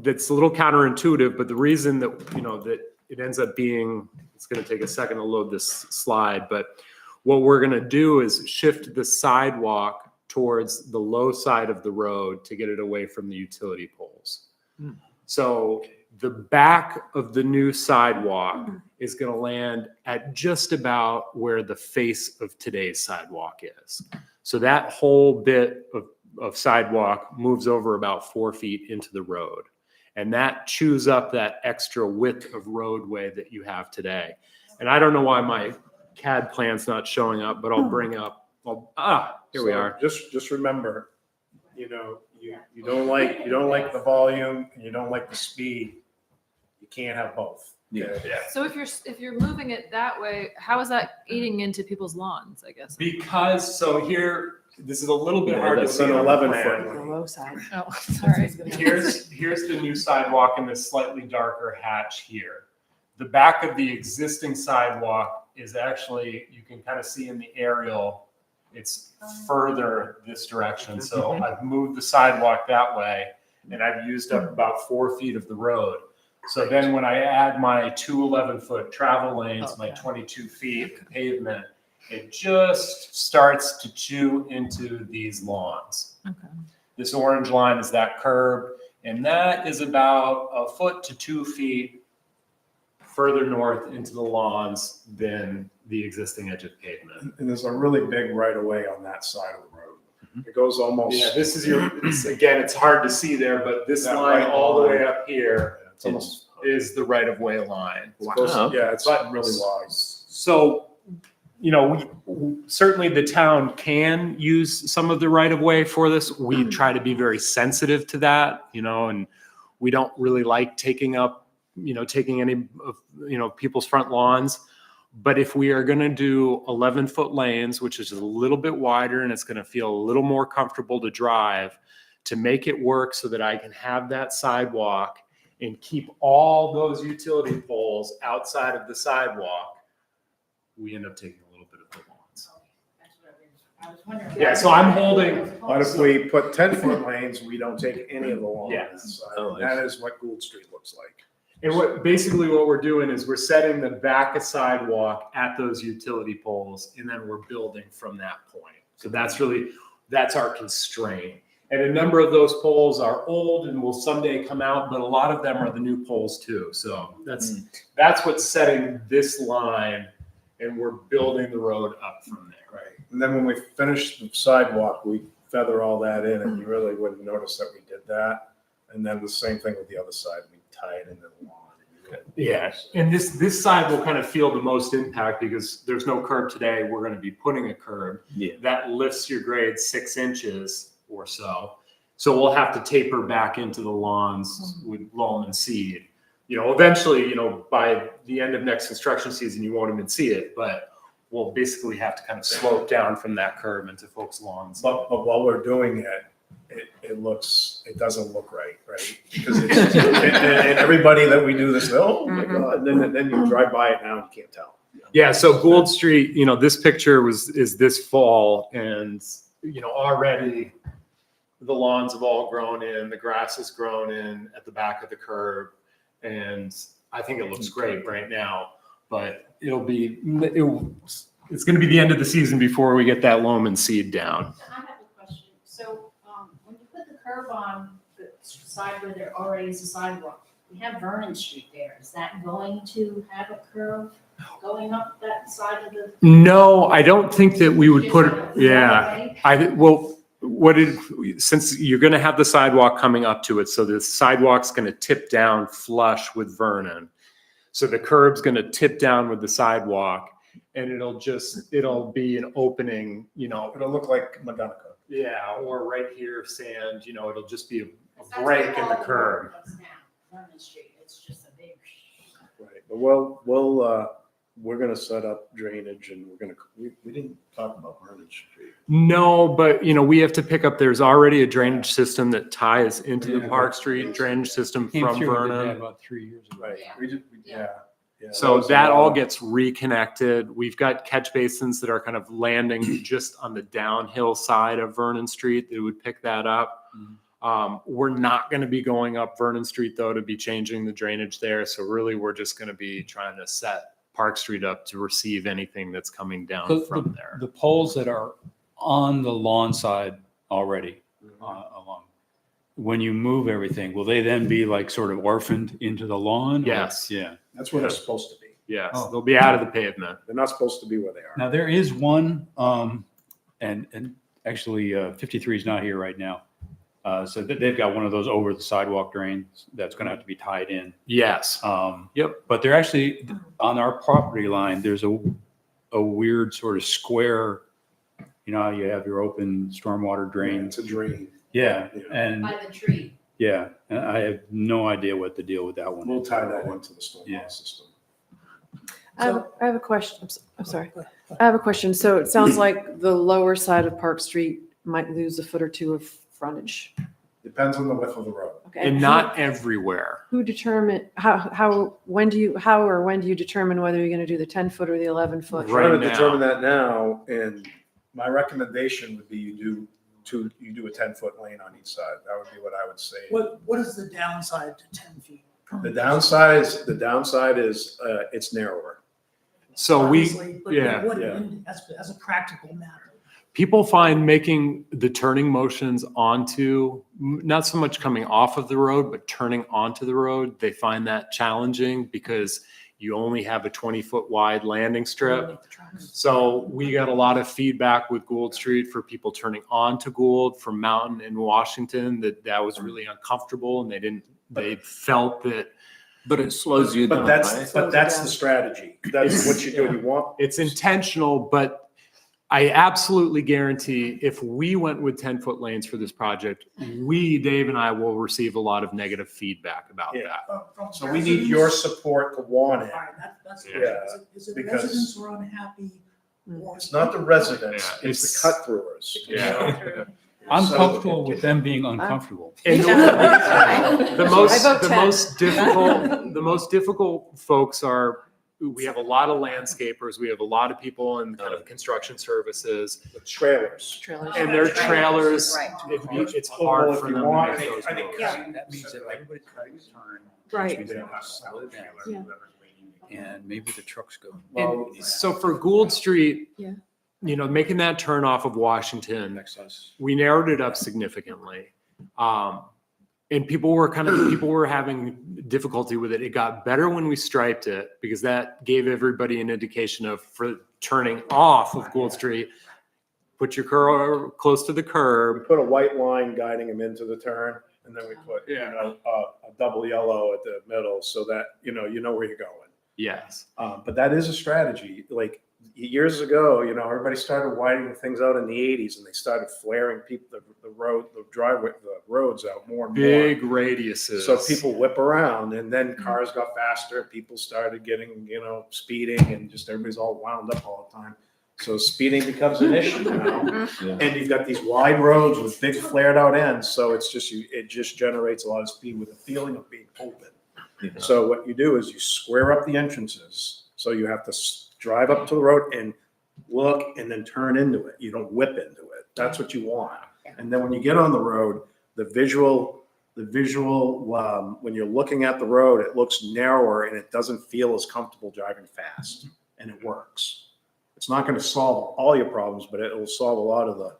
that's a little counterintuitive, but the reason that, that it ends up being, it's going to take a second to load this slide, but what we're going to do is shift the sidewalk towards the low side of the road to get it away from the utility poles. So the back of the new sidewalk is going to land at just about where the face of today's sidewalk is. So that whole bit of sidewalk moves over about 4 feet into the road. And that chews up that extra width of roadway that you have today. And I don't know why my CAD plan's not showing up, but I'll bring up, here we are. Just remember, you don't like the volume and you don't like the speed. You can't have both. Yeah. So if you're moving it that way, how is that eating into people's lawns, I guess? Because, so here, this is a little bit hard to It's see. an on the 11-foot. plan. low side. Oh, sorry. Here's the new sidewalk in this slightly darker hatch here. The back of the existing sidewalk is actually, you can kind of see in the aerial, it's further this direction. So I've moved the sidewalk that way and I've used up about 4 feet of the road. So then when I add my two 11-foot travel lanes, my 22 feet of pavement, it just starts to chew into these lawns. Okay. This orange line is that curb, and that is about 1 foot to 2 feet further north into the lawns than the existing edge of pavement. And there's a really big right of way on that side of the road. It goes almost. Yeah, this is again, it's hard to see there, but this That line right all the way line. up here It's almost. is the right of way line. Yeah, it's But- really wide. So, we certainly the town can use some of the right of way for this. We try to be very sensitive to that, and we don't really like taking any of, people's front lawns. But if we are going to do 11-foot lanes, which is a little bit wider and it's going to feel a little more comfortable to drive, to make it work so that I can have that sidewalk and keep all those utility poles outside of the sidewalk, we end up taking a little bit of the lawns. Yeah, so I'm holding. But if we put 10-foot lanes, we don't take any of the lawn. Yeah. on that side. Oh, I That is what Gould Street looks like. And what we're doing is we're setting the back of sidewalk at those utility poles, and then we're building from that point. So that's our constraint. And a number of those poles are old and will someday come out, but a lot of them are the new poles too. So that's what's setting this line, and we're building the road up from there. Right. And then when we finish the sidewalk, we feather all that in and you really wouldn't notice that we did that. And then the same thing with the other side, we tie it into the lawn. Yeah, and this side will kind of feel the most impact because there's no curb today. We're going to be putting a curb. Yeah. That lifts your grade 6 inches or so. So we'll have to taper back into the lawns with loam and seed. Eventually, by the end of next construction season, you won't even see it, but we'll basically have to kind of slope down from that curb into folks' lawns. But while we're doing it, it doesn't look right? Because it's, and everybody that we do this, oh my God, and then you drive by it now and you can't tell. Yeah, so Gould Street, this picture is this fall, and already the lawns have all grown in, the grass has grown in at the back of the curb, and I think it looks great right now. But it's going to be the end of the season before we get that loam and seed down. I have a question. So, when you put the curb on the side where there already is a sidewalk, we have Vernon Street there. Is that going to have a curve going up that side of the? No, I don't think that we would put, since you're going to have the sidewalk coming up to it, so the sidewalk's going to tip down flush with Vernon. So the curb's going to tip down with the sidewalk, and it'll be an opening, It'll look like Montgomery. yeah, or right here, sand, it'll just be That's break where in all the road curb. goes now, Vernon Street, it's just a big. Right, but we're gonna set up drainage and we didn't talk about Vernon Street. No, but we have to pick up, there's already a drainage system that ties into the Yeah. Park Street drainage system Came from through, we did that Vernon. about 3 years ago. Right, we did, yeah. So was a that lot all of- gets reconnected. We've got catch basins that are kind of landing just on the downhill side of Vernon Street that would pick that up. We're not going to be going up Vernon Street though to be changing the drainage there. So really, we're just going to be trying to set Park Street up to receive anything that's coming down So from there. The poles that are on the lawn side already, along, when you move everything, will they then be like sort of orphaned into the lawn? or- Yes. Yeah. That's where they're supposed to be. Yes, Oh. they'll be out of the pavement. They're not supposed to be where they are. Now, there is one, and actually 53 is not here right now. So they've got one of those over the sidewalk drains that's going to have to be tied in. Yes. Yep. But they're actually, on our property line, there's a weird sort of square, how you have your open stormwater drain. It's a drain. Yeah, and, By the tree. yeah, and I have no idea what the deal with that one We'll is. tie that into the Yeah. stormwater system. I have a question. I'm sorry. I have a question. So it sounds like the lower side of Park Street might lose a foot or two of frontage. Depends on the width of the road. Okay. And not everywhere. Who determine, when do you determine whether you're going to do the 10-foot or the 11-foot? Right Trying to now. determine that now, and my recommendation would be you do a 10-foot lane on each side. That would be what I would say. What is the downside to 10 feet? The downside is it's narrower. So Obviously, but yeah, what- yeah. As a practical matter. people find making the turning motions onto, not so much coming off of the road, but turning onto the road, they find that challenging because you only have a 20-foot wide landing strip. So we got a lot of feedback with Gould Street for people turning onto Gould from Mountain in Washington that was really uncomfortable and they felt that But it slows you down, But that's, right? but that's the strategy. That's what you do. You want, it's intentional, but I absolutely guarantee if we went with 10-foot lanes for this project, Dave and I will receive a lot of negative feedback about Yeah. that. so we need your support to want it. All right, that's. Yeah, Is it because- residents who are unhappy? or- It's not the residents, Yeah, it's it's- the cut throughers. Yeah. I'm So- comfortable with them being uncomfortable. And the I vote most difficult folks are, we have a lot of landscapers, we have a lot of people in kind of construction services, The trailers. Trailers. and their trailers, Right. it's hard Well, if for you them want, to make those I think- moves. That means that everybody's trying to turn. Right. Maybe they'll have to slow down. Yeah. And maybe the trucks go. Well, And so for Gould Street, Yeah. making that turn off of Washington, Next us. we narrowed it up significantly. And people were having difficulty with it. It got better when we striped it because that gave everybody an indication of for turning off of Gould Street. Put your car close to the We curb. put a white line guiding them into the turn, and then we put, Yeah. a double yellow at the middle so that, you know where you're going. Yes. But that is a strategy. Like years ago, everybody started widening things out in the 80s, and they started flaring the roads out more and more. Big radiuses. So people whip around, and then cars got faster, and people started getting, speeding, and just everybody's all wound up all the time. So speeding becomes an issue now. And you've got these wide roads with big flared out ends, so it just generates a lot of speed with a feeling of being open. So what you do is you square up the entrances, so you have to drive up to the road and look and then turn into it. You don't whip into it. That's what you want. And then when you get on the road, the visual, when you're looking at the road, it looks narrower and it doesn't feel as comfortable driving fast, and it works. It's not going to solve all your problems, but it will solve a lot of the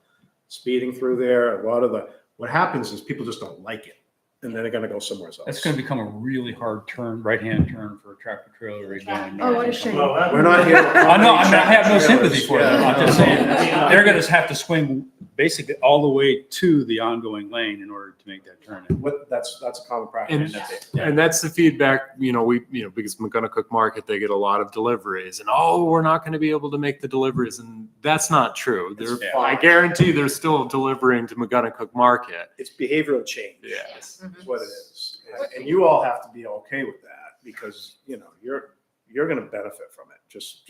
speeding through there. What happens is people just don't like it, and then they're going to go somewhere else. That's going to become a really hard right-hand turn for a tractor trailer rig going. Oh, what a shame. We're not here. I know, I have no sympathy for them. I'm just saying, they're going to have to swing basically all the way to the ongoing lane in order to make that turn. That's a common And, practice. and that's the feedback, because McGonagall Market, they get a lot of deliveries and, we're not going to be able to make the deliveries. And that's not true. It's I fine. guarantee they're still delivering to McGonagall Market. It's behavioral change. Yes. Is what it is. And you all have to be okay with that because, you're going to benefit from it. Just,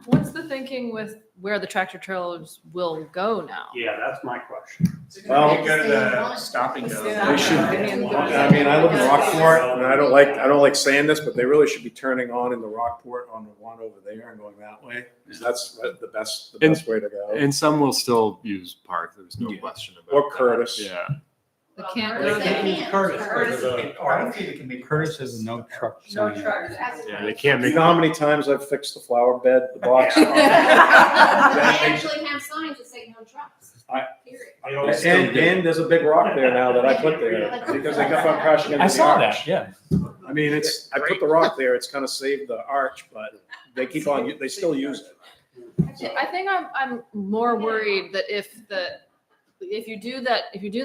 What's the thinking with where the tractor trailers will go now? Yeah, that's my question. Well, Go to the stopping zone. They should, I live in Rockport and I don't like saying this, but they really should be turning on in the Rockport on the one over there and going that way. That's the best way to go. And some will still use Park. There's no question about Or that. Curtis. Yeah. They can't Curtis, go they there. can't. Curtis. Curtis. I don't think it can be. Curtis has a no truck. sign. Yeah, they can't You make. know how many times I've fixed the flower bed, the box? They actually have signs that say no trucks. Period. And there's a big rock there now that I put there because they kept on crashing into I the saw arch. that, yeah. I mean, I put the rock there, it's kind of saved the arch, but they still use it. I think I'm more worried that if you do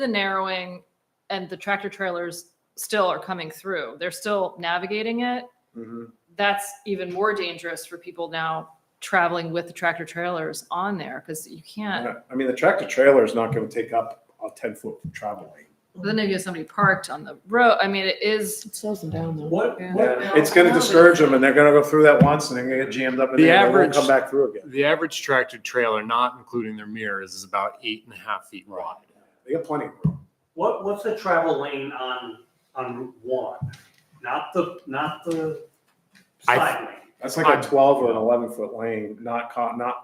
the narrowing and the tractor trailers still are coming through, they're still navigating it. Mhm. That's even more dangerous for people now traveling with the tractor trailers on there because you can't. I mean, the tractor trailer is not going to take up a 10-foot travel lane. Then if you have somebody parked on the road, I mean, it is. It slows them down though. What? It's going to discourage them and they're going to go through that once and they're going to get jammed up and The then they won't average- come back through again. The average tractor trailer, not including their mirrors, is about 8.5 feet wide. They got plenty of room. What's the travel lane on Route 1? Not the side lane. That's like a 12 or an 11-foot lane, not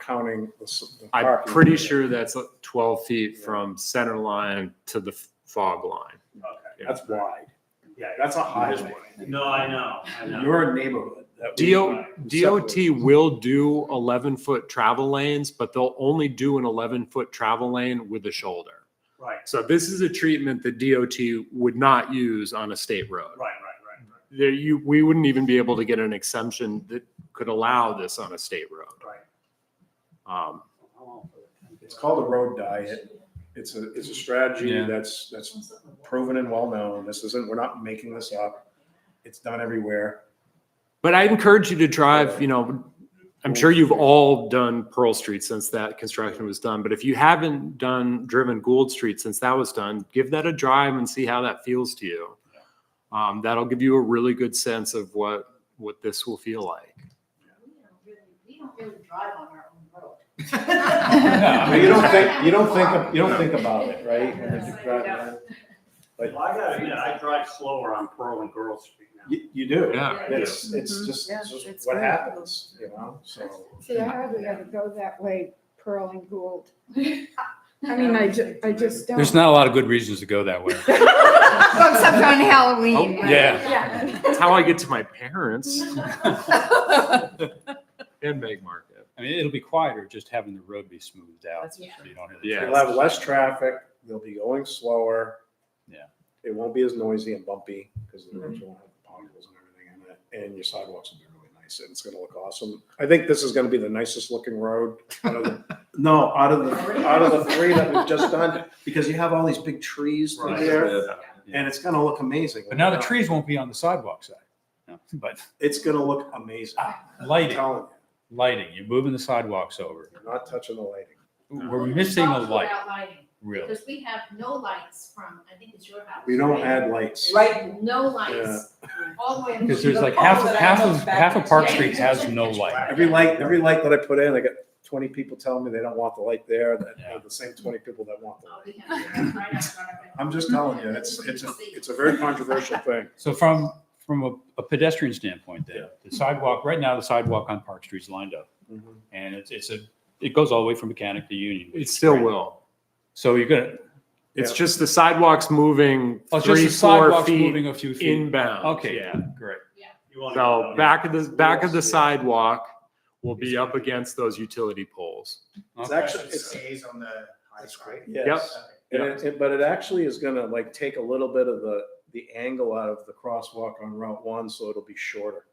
counting the I'm parking. pretty sure that's 12 feet from center line to the fog line. Okay. That's wide. Yeah. That's a highway. No, I know. Your neighborhood. that we- DOT will do 11-foot travel lanes, but they'll only do an 11-foot travel lane with a shoulder. Right, So this is a treatment that DOT would not use on a state road. right. We wouldn't even be able to get an exemption that could allow this on a state road. Right. It's called a road diet. It's a strategy Yeah. that's proven and well-known. We're not making this up. It's done everywhere. But I encourage you to drive, I'm sure you've all done Pearl Street since that construction was done, but if you haven't driven Gould Street since that was done, give that a drive and see how that feels to you. That'll give you a really good sense of what this will feel like. We don't really drive on our own road. But you don't think about it, right? When you drive around. Well, I gotta admit, I drive slower on Pearl and Girl Street now. You do. Yeah. It's just Yeah, it's it's just what great. happens, so. See, I hardly ever go that way, Pearl and Gould. I mean, I just don't. There's not a lot of good reasons to go that way. Except on Halloween. Yeah. That's how I get to my parents. And Meg Market. I mean, it'll be quieter just having the road be smoothed out. That's So you don't have the Yeah. You'll have less traffic, they'll be going slower. Yeah. It won't be as noisy and bumpy because the roads won't have potholes and everything in it. And your sidewalks will be really nice and it's gonna look awesome. I think this is gonna be the nicest looking road out of the, out of the three that we've just done, because you have all these big trees through there and it's gonna look amazing. But now the trees won't be on the sidewalk side. No, but It's gonna look amazing. I'm lighting, telling you're moving the sidewalks over. you, you're not touching the lighting. We're missing a Talk light, about lighting, really. because we have no lights from, I think it's your house. We don't right? add lights. Right, no lights, all the way. Because there's like half of Park Street has no light. Every light that I put in, I got 20 people telling me they don't want the light there, that are the same 20 people that want the Oh, light. we have it right out front of it. I'm just telling you, it's a very controversial thing. So from a pedestrian standpoint then, the sidewalk, right now, the sidewalk on Park Street is lined up. And it goes all the way from Mechanic to Union. which It is still great. will. So you're gonna, It's just the sidewalks moving oh, just the 3-4 sidewalks feet moving a few feet. inbound. Okay, Yeah. great. So back of the sidewalk will be up against those utility poles. It's Okay. actually, Stays on the high that's side. great, yes. But it actually is gonna like take a little bit of the angle out of the crosswalk on Route 1, so it'll be shorter.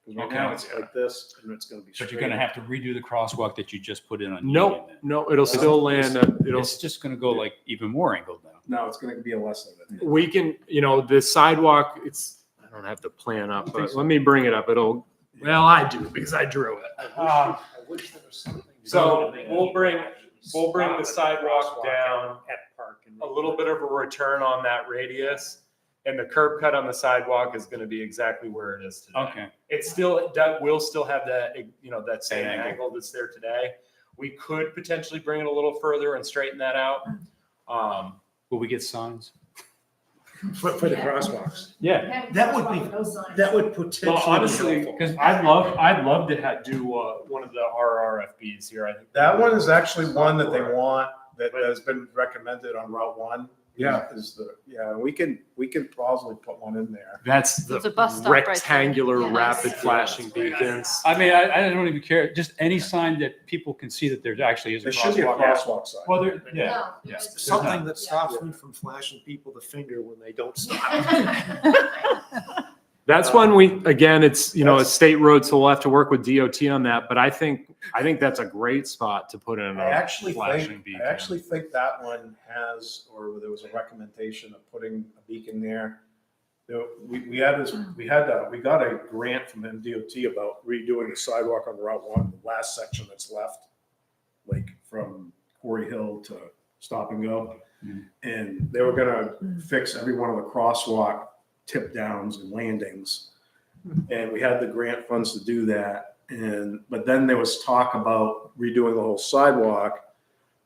Because right now Okay. it's like this, and it's gonna be straight. But you're gonna have to redo the crosswalk that you just put in on Union No, then. no, it'll still land, It's just gonna go like even more angled now. No, it's going to be a less of it. We can, the sidewalk, I don't have the plan up, but let me bring it up. Well, I do because I drew it. I wish there was something. So we'll bring the sidewalk down, At Park. and a little bit of a return on that radius, and the curb cut on the sidewalk is going to be exactly where it is today. Okay. Will still have that, that same Same angle. angle that's there today. We could potentially bring it a little further and straighten that out. Will we get signs? For the crosswalks. Yeah. That would be, that would potentially. Well, honestly, be helpful. because I'd love to do one of the RRFBs here. I think That one is actually one that they want, that has been recommended on Route 1. Yeah. We can probably put one in there. that's It's a the bus stop right there. rectangular Yes. rapid flashing beacons. I mean, I don't even care. Just any sign that people can see that there actually is a There should be a crosswalk. crosswalk sign. Well, yeah. No, Yeah. Something that stops me from flashing people the finger when they don't stop. That's one it's, a state road, so we'll have to work with DOT on that. But I think that's a great spot to put in I a actually flashing beacon. think that one has, or there was a recommendation of putting a beacon there. We got a grant from MDOT about redoing the sidewalk on Route 1, the last section that's left, like from Quarry Hill to Stop and Go. Mhm. And they were gonna fix every one of the crosswalk tip downs and landings. And we had the grant funds to do that. But then there was talk about redoing the whole sidewalk.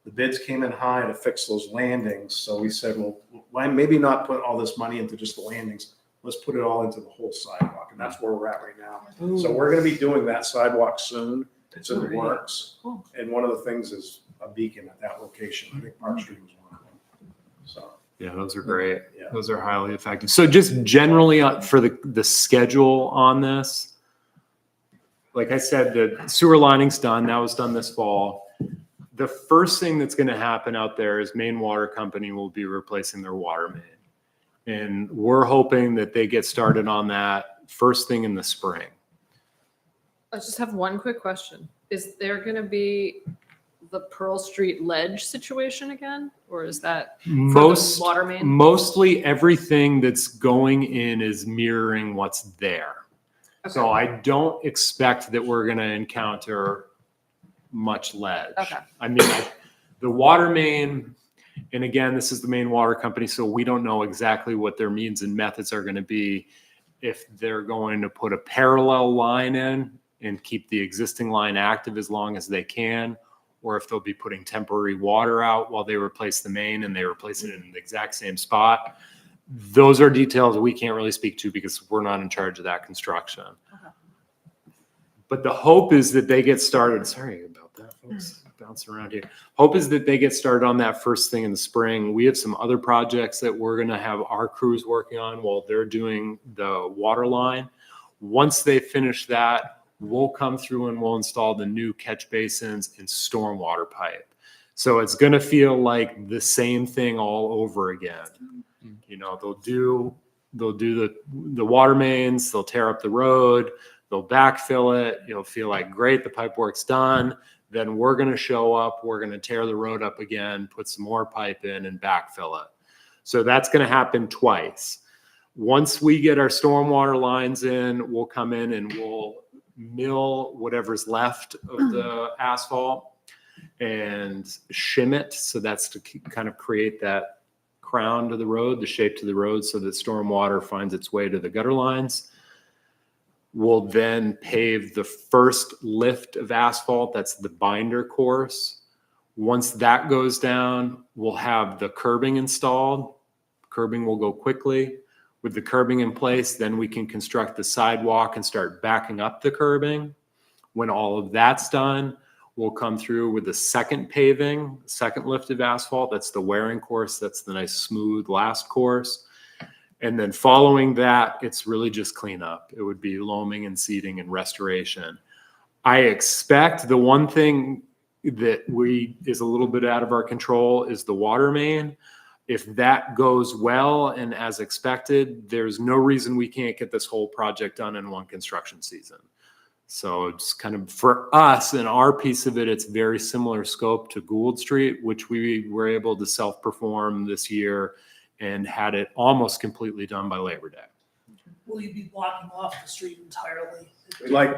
The bids came in high to fix those landings. So we said, well, why maybe not put all this money into just the landings? Let's put it all into the whole sidewalk. And that's where we're at right now. So we're gonna be doing that sidewalk soon. It's in the works. Cool. And one of the things is a beacon at that location. I think Park Street was one of them. So. Yeah, those are great. Yeah. Those are highly effective. So just generally for the schedule on this, like I said, the sewer lining's done. That was done this fall. The first thing that's going to happen out there is Maine Water Company will be replacing their water main. And we're hoping that they get started on that first thing in the spring. I just have one quick question. Is there going to be the Pearl Street ledge situation again? Or is that for the water main? Mostly everything that's going in is mirroring what's there. So I don't expect that we're going to encounter much ledge. Okay. I mean, the water main, and again, this is the Maine Water Company, so we don't know exactly what their means and methods are going to be. If they're going to put a parallel line in and keep the existing line active as long as they can, or if they'll be putting temporary water out while they replace the main and they replace it in the exact same spot. Those are details we can't really speak to because we're not in charge of that construction. Okay. But the hope is that they get started. Sorry about that, folks. Bouncing around here. Hope is that they get started on that first thing in the spring. We have some other projects that we're going to have our crews working on while they're doing the water line. Once they finish that, we'll come through and we'll install the new catch basins and stormwater pipe. So it's going to feel like the same thing all over again. They'll do the water mains, they'll tear up the road, they'll backfill it. You'll feel like, great, the pipe work's done. Then we're going to show up, we're going to tear the road up again, put some more pipe in and backfill it. So that's going to happen twice. Once we get our stormwater lines in, we'll come in and we'll mill whatever's left of the asphalt and shim it. So that's to kind of create that crown to the road, the shape to the road, so that stormwater finds its way to the gutter lines. We'll then pave the first lift of asphalt. That's the binder course. Once that goes down, we'll have the curbing installed. Curbing will go quickly. With the curbing in place, then we can construct the sidewalk and start backing up the curbing. When all of that's done, we'll come through with the second paving, second lift of asphalt. That's the wearing course. That's the nice smooth last course. And then following that, it's really just cleanup. It would be loaming and seeding and restoration. I expect the one thing that is a little bit out of our control is the water main. If that goes well and as expected, there's no reason we can't get this whole project done in one construction season. So it's kind of, for us and our piece of it, it's very similar scope to Gould Street, which we were able to self-perform this year and had it almost completely done by Labor Day. Will you be blocking off the street entirely?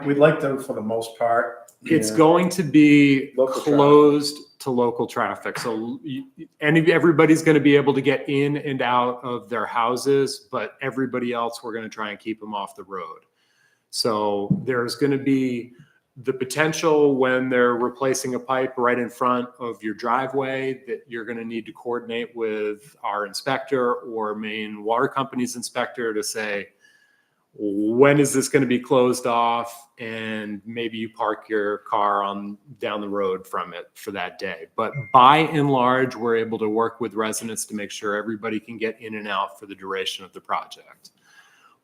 We'd like to, for the most part. It's yeah. going to be Local closed to local traffic. So everybody's going to be able to get in and out of their houses, but everybody else, we're going to try and keep them off the road. So there's going to be the potential when they're replacing a pipe right in front of your driveway that you're going to need to coordinate with our inspector or Maine Water Company's inspector to say, when is this going to be closed off? And maybe you park your car on down the road from it for that day. But by and large, we're able to work with residents to make sure everybody can get in and out for the duration of the project.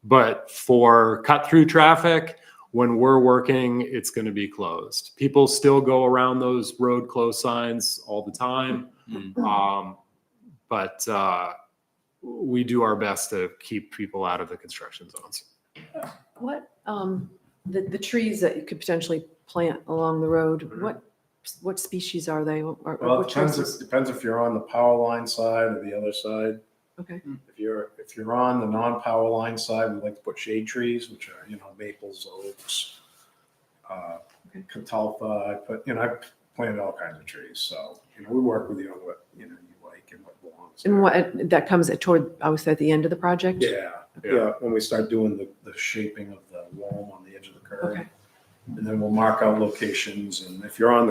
But for cut through traffic, when we're working, it's going to be closed. People still go around those road closed signs all the time. But we do our best to keep people out of the construction zones. What, the trees that you could potentially plant along the road, what species are they? Or Well, what it depends, choices? it depends if you're on the power line side or the other side. Okay. If you're on the non-power line side, we like to put shade trees, which are, maples, oaks, catalpa. I planted all kinds of trees. So, we work with you on what, you like and what belongs. And what, that comes toward, I was at the end of the project? Yeah. When we start doing the shaping of the loam on the edge of the curb. Okay. And then we'll mark out locations. And if you're on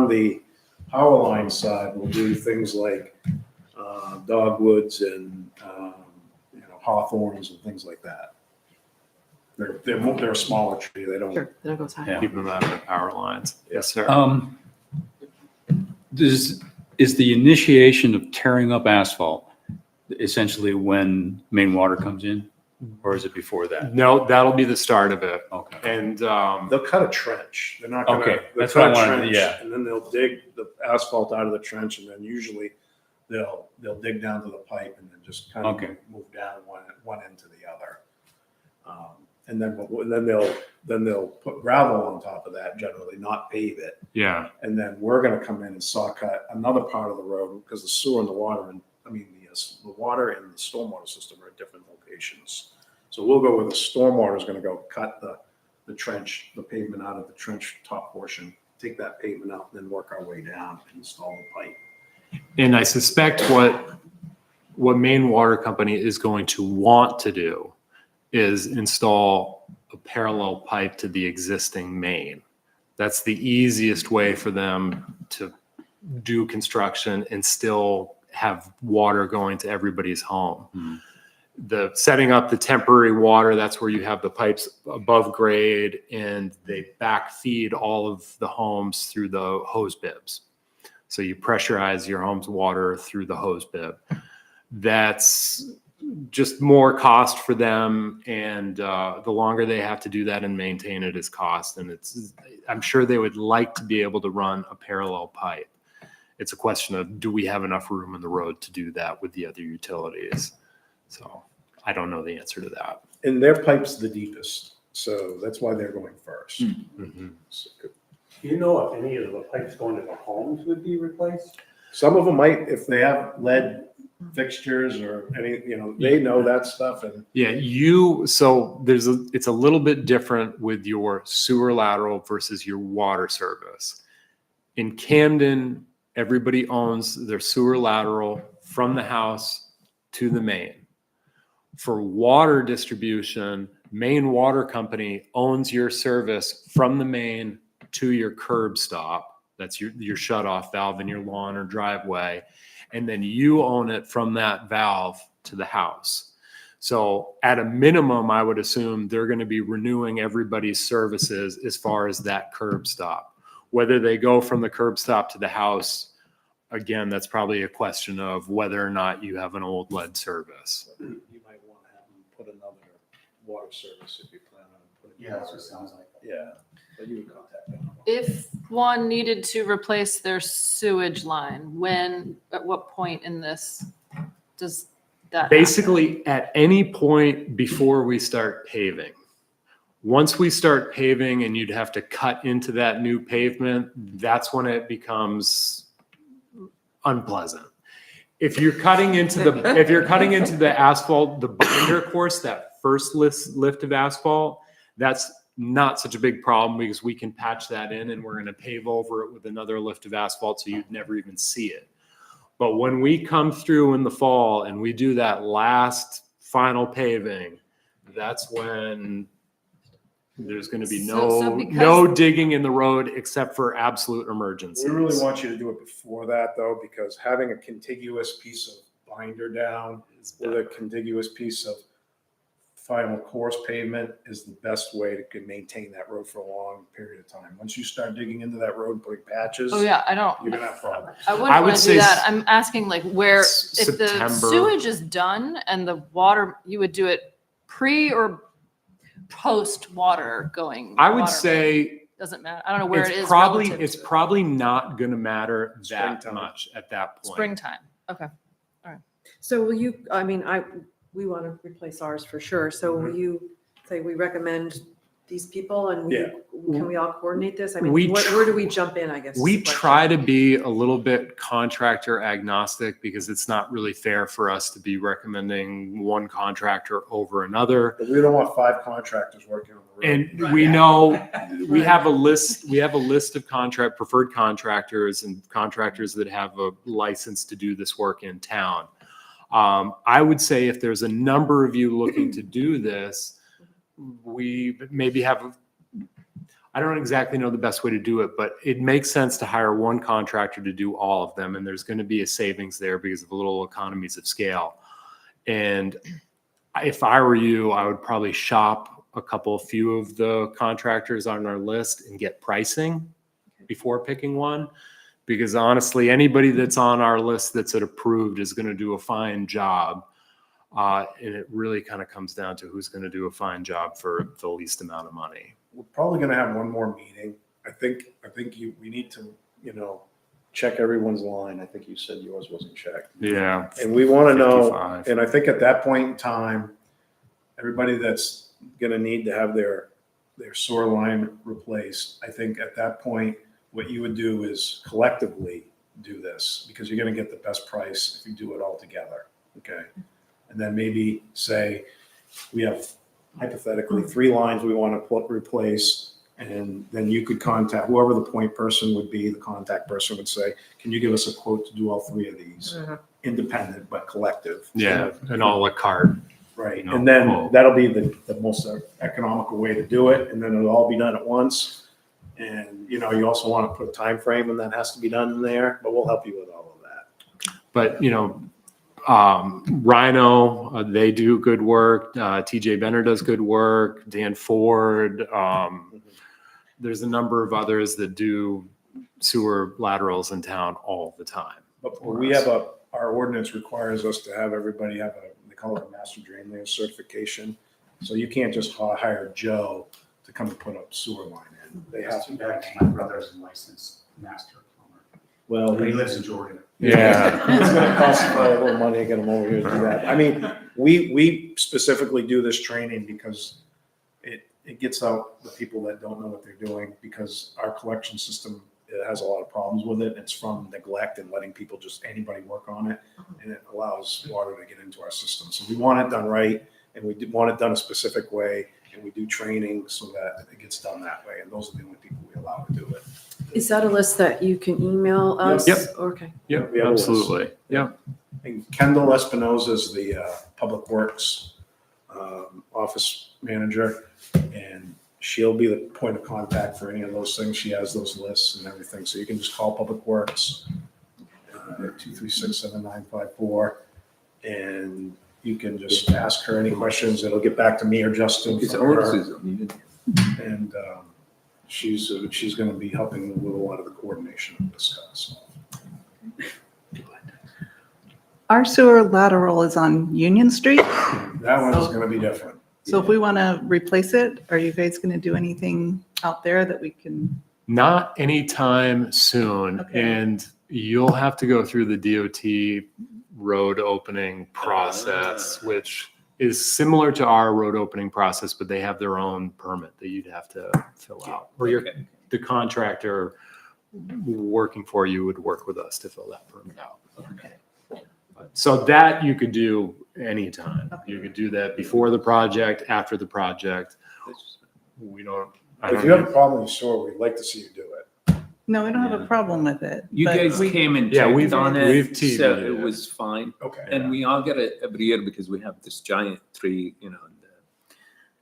the power line side, we'll do things like dogwoods and hawthorns and things like that. They're a smaller tree. They don't. Sure, that goes high. Keep them out of the power lines. Yes, sir. Is the initiation of tearing up asphalt essentially when Maine Water comes in, or is it before that? No, that'll be the start of it. Okay. And They'll cut a trench. They're not gonna. Okay, they'll that's what I cut a wanted, trench, yeah. And then they'll dig the asphalt out of the trench, and then usually they'll dig down to the pipe and then just kind of Okay. move down one end to the other. And then they'll put gravel on top of that, generally, not pave it. yeah, And then we're gonna come in and saw cut another part of the road because the sewer and the water the water and the stormwater system are at different locations. So we'll go where the stormwater is gonna go cut the trench, the pavement out of the trench top portion, take that pavement out, and then work our way down and install the pipe. and I suspect what Maine Water Company is going to want to do is install a parallel pipe to the existing main. That's the easiest way for them to do construction and still have water going to everybody's home. The setting up the temporary water, that's where you have the pipes above grade and they back feed all of the homes through the hose bibs. So you pressurize your home's water through the hose bib. That's just more cost for them, and the longer they have to do that and maintain it is cost. And I'm sure they would like to be able to run a parallel pipe. It's a question of, do we have enough room in the road to do that with the other utilities? So I don't know the answer to that. And their pipe's the deepest, so that's why they're going first. So, Do you know if any of the pipes going to the homes would be replaced? some of them might, if they have lead fixtures or any, they know that stuff. And Yeah, so it's a little bit different with your sewer lateral versus your water service. In Camden, everybody owns their sewer lateral from the house to the main. For water distribution, Maine Water Company owns your service from the main to your curb stop. That's your shut-off valve in your lawn or driveway. And then you own it from that valve to the house. So at a minimum, I would assume they're going to be renewing everybody's services as far as that curb stop. Whether they go from the curb stop to the house, again, that's probably a question of whether or not you have an old lead service. you might want to have them put another water service if you plan on putting. Yeah, that's what it sounds like. Yeah, but you would contact them. If one needed to replace their sewage line, at what point in this does that happen? Basically, at any point before we start paving, Once we start paving and you'd have to cut into that new pavement, that's when it becomes unpleasant. If you're cutting into the asphalt, the binder course, that first lift of asphalt, that's not such a big problem because we can patch that in and we're going to pave over it with another lift of asphalt so you'd never even see it. But when we come through in the fall and we do that last final paving, that's when there's going to be no digging in the road except for absolute emergencies. We really want you to do it before that though, because having a contiguous piece of binder down with a contiguous piece of final course pavement is the best way to maintain that road for a long period of time. Once you start digging into that road and putting patches, Oh yeah, you're gonna have problems. I I wouldn't would want to say do that. I'm asking like where, if the September. sewage is done and the water, you would do it pre or post water going? I would water say main? Doesn't matter. I don't know where it is. it's probably not going to matter that Springtime. much at that point. Springtime. Okay. So will you, I mean, we want to replace ours for sure. So will you say we recommend these people and can we all coordinate this? I mean, where do we jump in, I guess? is We the question. try to be a little bit contractor agnostic because it's not really fair for us to be recommending one contractor over another. But we don't want 5 contractors working on the road. And we know we have a list of preferred contractors and contractors that have a license to do this work in town. I would say if there's a number of you looking to do this, we maybe I don't exactly know the best way to do it, but it makes sense to hire one contractor to do all of them. And there's going to be a savings there because of the little economies of scale. And if I were you, I would probably shop a few of the contractors on our list and get pricing before picking one. Because honestly, anybody that's on our list that's approved is going to do a fine job. And it really kind of comes down to who's going to do a fine job for the least amount of money. We're probably gonna have one more meeting. I think we need to, check everyone's line. I think you said yours wasn't checked. Yeah. And we want to know, 55. and I think at that point in time, everybody that's gonna need to have their sewer line replaced, I think at that point, what you would do is collectively do this because you're gonna get the best price if you do it all together, okay? And then maybe say, we have hypothetically 3 lines we want to replace, and then you could contact whoever the point person would be, the contact person would say, can you give us a quote to do all 3 of these? Independent, but collective. Yeah, an a la carte. Right, No, and then cool. that'll be the most economical way to do it, and then it'll all be done at once. And, you also want to put a time frame when that has to be done in there, but we'll help you with all of that. But, Rhino, they do good work. TJ Benner does good work. Dan Ford. There's a number of others that do sewer laterals in town all the time. But we have our ordinance requires us to have everybody have they call it a master drain layer certification. So you can't just hire Joe to come and put up sewer line in. They have Too to. bad my brother's a licensed master plumber, Well, but he lives in Georgia. Yeah. It's gonna cost a little money to get them over here to do that. I mean, we specifically do this training because it gets out the people that don't know what they're doing, because our collection system, it has a lot of problems with it. It's from neglect and letting anybody work on it, and it allows water to get into our system. So we want it done right, and we want it done a specific way, and we do training so that it gets done that way. And those are the only people we allow to do it. Is that a list that you can email us? Yep. Okay. Yeah, We have a list. absolutely. Yeah. And Kendall Espinoza is the Public Works office manager, and she'll be the point of contact for any of those things. She has those lists and everything, so you can just call Public Works at 236-7954, and you can just ask her any questions. It'll get back to me or Justin. And she's going to be helping with a lot of the coordination of this stuff. Our sewer lateral is on Union Street. That one's going to be different. So if we want to replace it, are you guys going to do anything out there that we can? Not anytime soon. Okay. And you'll have to go through the DOT road opening process, which is similar to our road opening process, but they have their own permit that you'd have to fill out. Or the contractor working for you would work with us to fill that permit out. So that you could do anytime. You could do that before the project, after the project. We don't. If you have a problem with your sewer, we'd like to see you do it. No, we don't have a problem with it. You but guys we- came and Yeah, checked we've- on we've it, TV'd so it. it was fine. Okay. And we all get it every year because we have this giant tree, in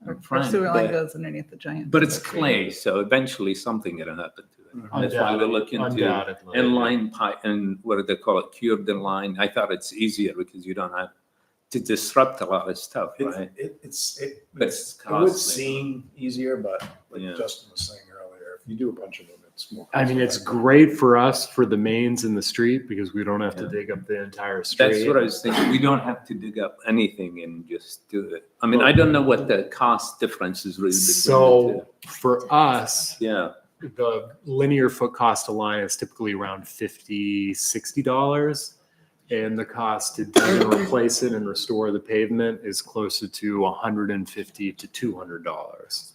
Our front, sewer line but- goes underneath the giant. But it's clay, so eventually something gonna happen to it. That's why we're looking to Undoubtedly. inline pipe and what do they call it, cured in line. I thought it's easier because you don't have to disrupt a lot of stuff, right? It But it's would costly. seem easier, but like Yeah. Justin was saying earlier, if you do a bunch of them, it's more. I mean, it's cost-effective. great for us for the mains in the street because we don't have to dig up the entire street. That's what I was thinking. We don't have to dig up anything and just do it. I mean, I don't know what the cost difference is really between the So for us, two. Yeah, the linear foot cost to line is typically around $50, $60. And the cost to dig and replace it and restore the pavement is closer to $150 to $200.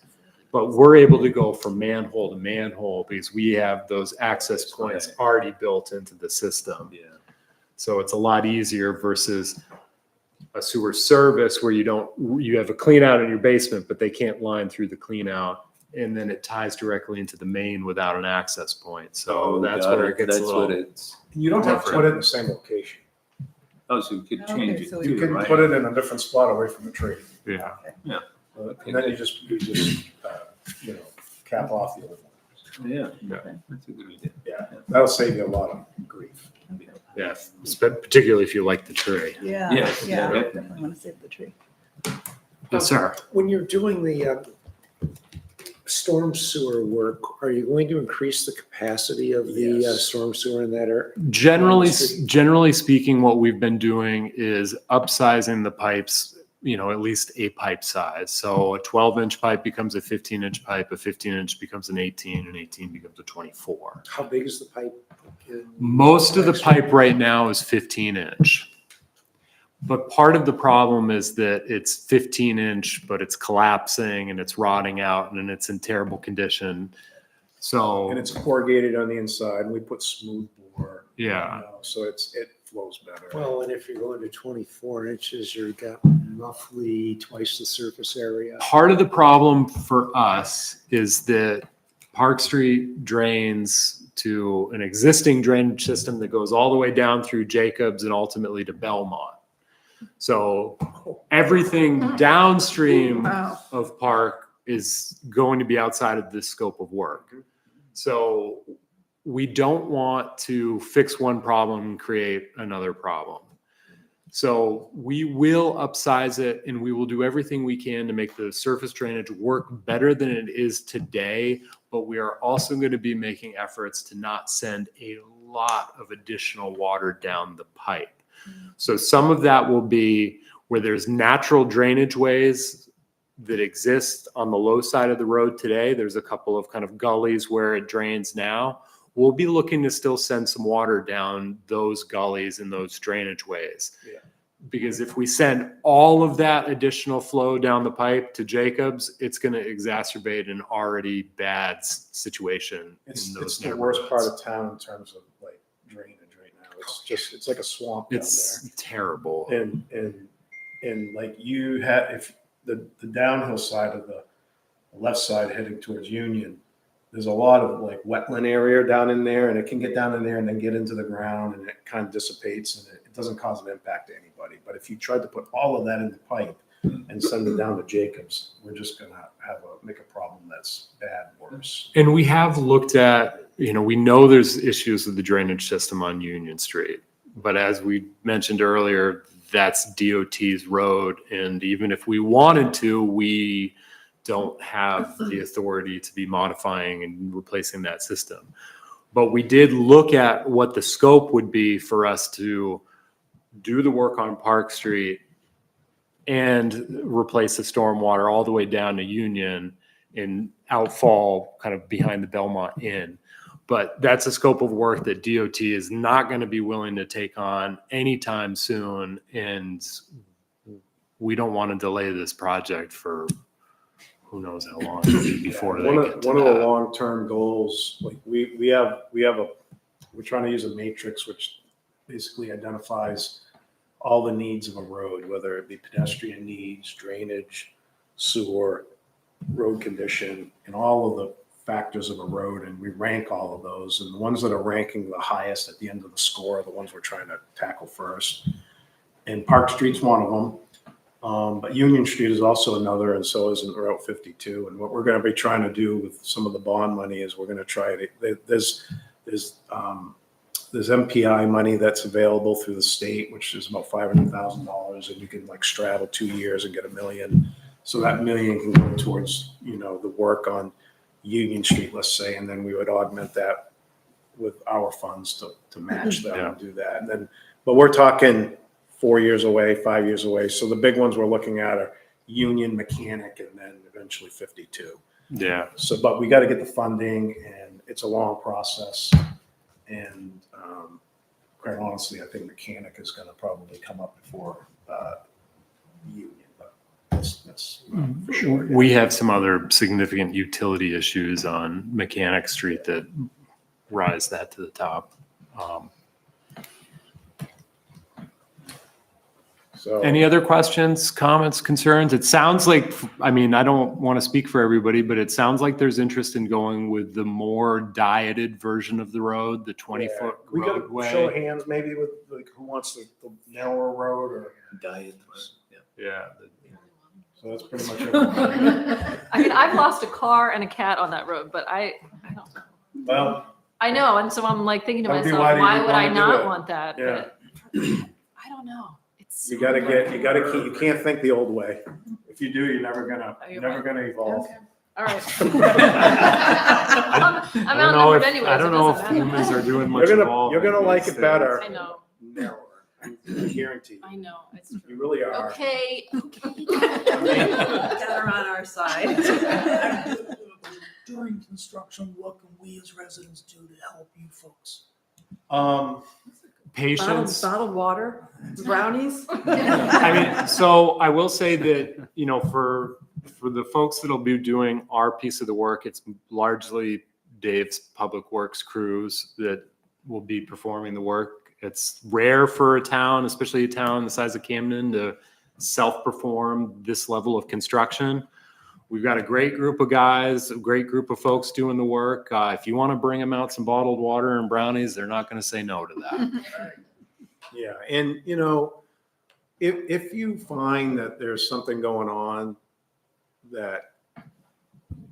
But we're able to go from manhole to manhole because we have those access points already built into the system. yeah. So it's a lot easier versus a sewer service where you have a clean out in your basement, but they can't line through the clean out. And then it ties directly into the main without an access point. So that's got where it gets a That's what little. it's, You don't have to put it in the same location. oh, so you could Okay, change it so You too, can right? put it in a different spot away from the tree. Yeah. And then you just cap off the other one. Yeah, Yeah. that's a good idea. Yeah, that'll save you a lot of grief. Yeah. Particularly if you like the tree. Yeah, Yes, yeah, yeah. definitely want to save the tree. Yes, sir. When you're doing the storm sewer work, are you going to increase the capacity of the Yes. storm sewer in that area? Generally speaking, what we've been doing is upsizing the pipes, at least a pipe size. So a 12-inch pipe becomes a 15-inch pipe, a 15-inch becomes an 18, an 18 becomes a 24. How big is the pipe? Most of the pipe right now is 15-inch. But part of the problem is that it's 15-inch, but it's collapsing and it's rotting out and it's in terrible condition. So, And it's corrugated on the inside, and we put smooth bore. yeah. So it flows better. Well, and if you're going to 24 inches, you've got roughly twice the surface area. Part of the problem for us is that Park Street drains to an existing drainage system that goes all the way down through Jacobs and ultimately to Belmont. So everything downstream Wow. of Park is going to be outside of this scope of work. So we don't want to fix one problem and create another problem. So we will upsize it and we will do everything we can to make the surface drainage work better than it is today. But we are also going to be making efforts to not send a lot of additional water down the pipe. So some of that will be where there's natural drainage ways that exist on the low side of the road today. There's a couple of kind of gullies where it drains now. We'll be looking to still send some water down those gullies and those drainage ways. Yeah. Because if we send all of that additional flow down the pipe to Jacobs, it's going to exacerbate an already bad situation It's in those the worst part neighborhoods. of town in terms of like drainage right now. It's like a swamp down there. It's terrible. And like you had, if the downhill side of the left side heading towards Union, there's a lot of like wetland area down in there, and it can get down in there and then get into the ground, and it kind of dissipates, and it doesn't cause an impact to anybody. But if you tried to put all of that in the pipe and send it down to Jacobs, we're just gonna make a problem that's bad worse. And we have looked at, we know there's issues with the drainage system on Union Street. But as we mentioned earlier, that's DOT's road. And even if we wanted to, we don't have the authority to be modifying and replacing that system. But we did look at what the scope would be for us to do the work on Park Street and replace the stormwater all the way down to Union and outfall kind of behind the Belmont Inn. But that's a scope of work that DOT is not going to be willing to take on anytime soon. And we don't want to delay this project for who knows how long before they One get of, to one of the that. long-term goals, like we're trying to use a matrix which basically identifies all the needs of a road, whether it be pedestrian needs, drainage, sewer, road condition, and all of the factors of a road. And we rank all of those. And the ones that are ranking the highest at the end of the score are the ones we're trying to tackle first. And Park Street's one of them. But Union Street is also another, and so is Route 52. And what we're going to be trying to do with some of the bond money is we're going to try to, there's MPI money that's available through the state, which is about $500,000, and you can like straddle 2 years and get $1 million. So that $1 million can go towards, the work on Union Street, let's say, and then we would augment that with our funds to match them and do that. And then, but we're talking 4 years away, 5 years away. So the big ones we're looking at are Union, Mechanic, and then eventually 52. Yeah. So, but we got to get the funding, and it's a long process. And quite honestly, I think Mechanic is going to probably come up before Union, but that's for sure. We have some other significant utility issues on Mechanic Street that rise that to the top. So Any other questions, comments, concerns? It sounds like, I don't want to speak for everybody, but it sounds like there's interest in going with the more dieted version of the road, the 20-foot we got to show of roadway. hands maybe with like who wants the narrower road or Diet. Yeah. so that's pretty much it. I've lost a car and a cat on that road, but I don't know. Well, I know, and so I'm like thinking to That'd be myself, why why you would I wanna do not it. want that? Yeah. But I don't know. It's you you can't think the old way. If you do, you're never gonna evolve. Okay. All right. I I'm don't know outnumbered if, anyways. I don't it know if doesn't matter. humans are doing much You're evolving gonna like these it better. I know. Narrower. I guarantee you. I know. It's true. You really are. Okay. They're on our side. During construction, what can we as residents do to help you folks? Patience. Bottled water, brownies. So I will say that, for the folks that'll be doing our piece of the work, it's largely Dave's public works crews that will be performing the work. It's rare for a town, especially a town the size of Camden, to self-perform this level of construction. We've got a great group of guys, a great group of folks doing the work. If you want to bring them out some bottled water and brownies, they're not going to say no to that. Yeah, and if you find that there's something going on that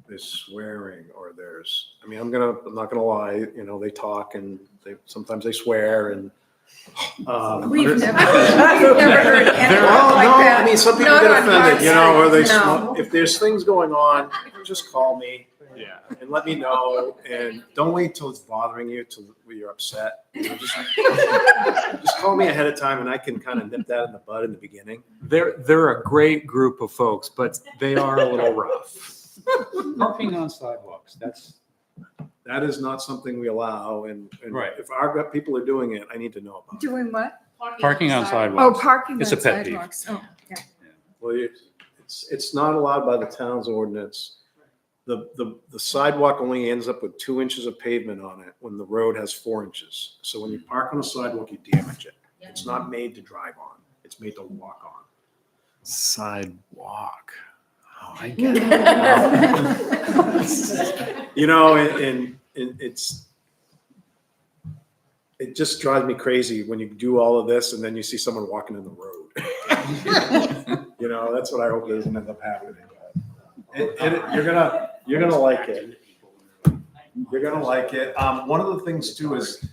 there's swearing or there's, I'm not gonna lie, they talk and sometimes they swear and. We've never heard anything like that. Some people Not get on our offended, or they, side, no. if there's things going on, just call me. Yeah. And let me know, and don't wait till it's bothering you, till you're upset. Just call me ahead of time, and I can kind of nip that in the bud in the beginning. They're a great group of folks, but they are a little rough. Parking on sidewalks, That is not something we allow, and Right. if our people are doing it, I need to know about it. Doing what? parking on Oh, sidewalks. parking It's on a pet peeve. sidewalks. Oh, yeah. Well, it's not allowed by the town's ordinance. The sidewalk only ends up with 2 inches of pavement on it when the road has 4 inches. So when you park on a sidewalk, you damage it. It's not made to drive on. It's made to walk on. Sidewalk. Oh, I get it. And it just drives me crazy when you do all of this and then you see someone walking in the road. That's what I hope doesn't end up happening. You're gonna like it. You're gonna like it. One of the things too is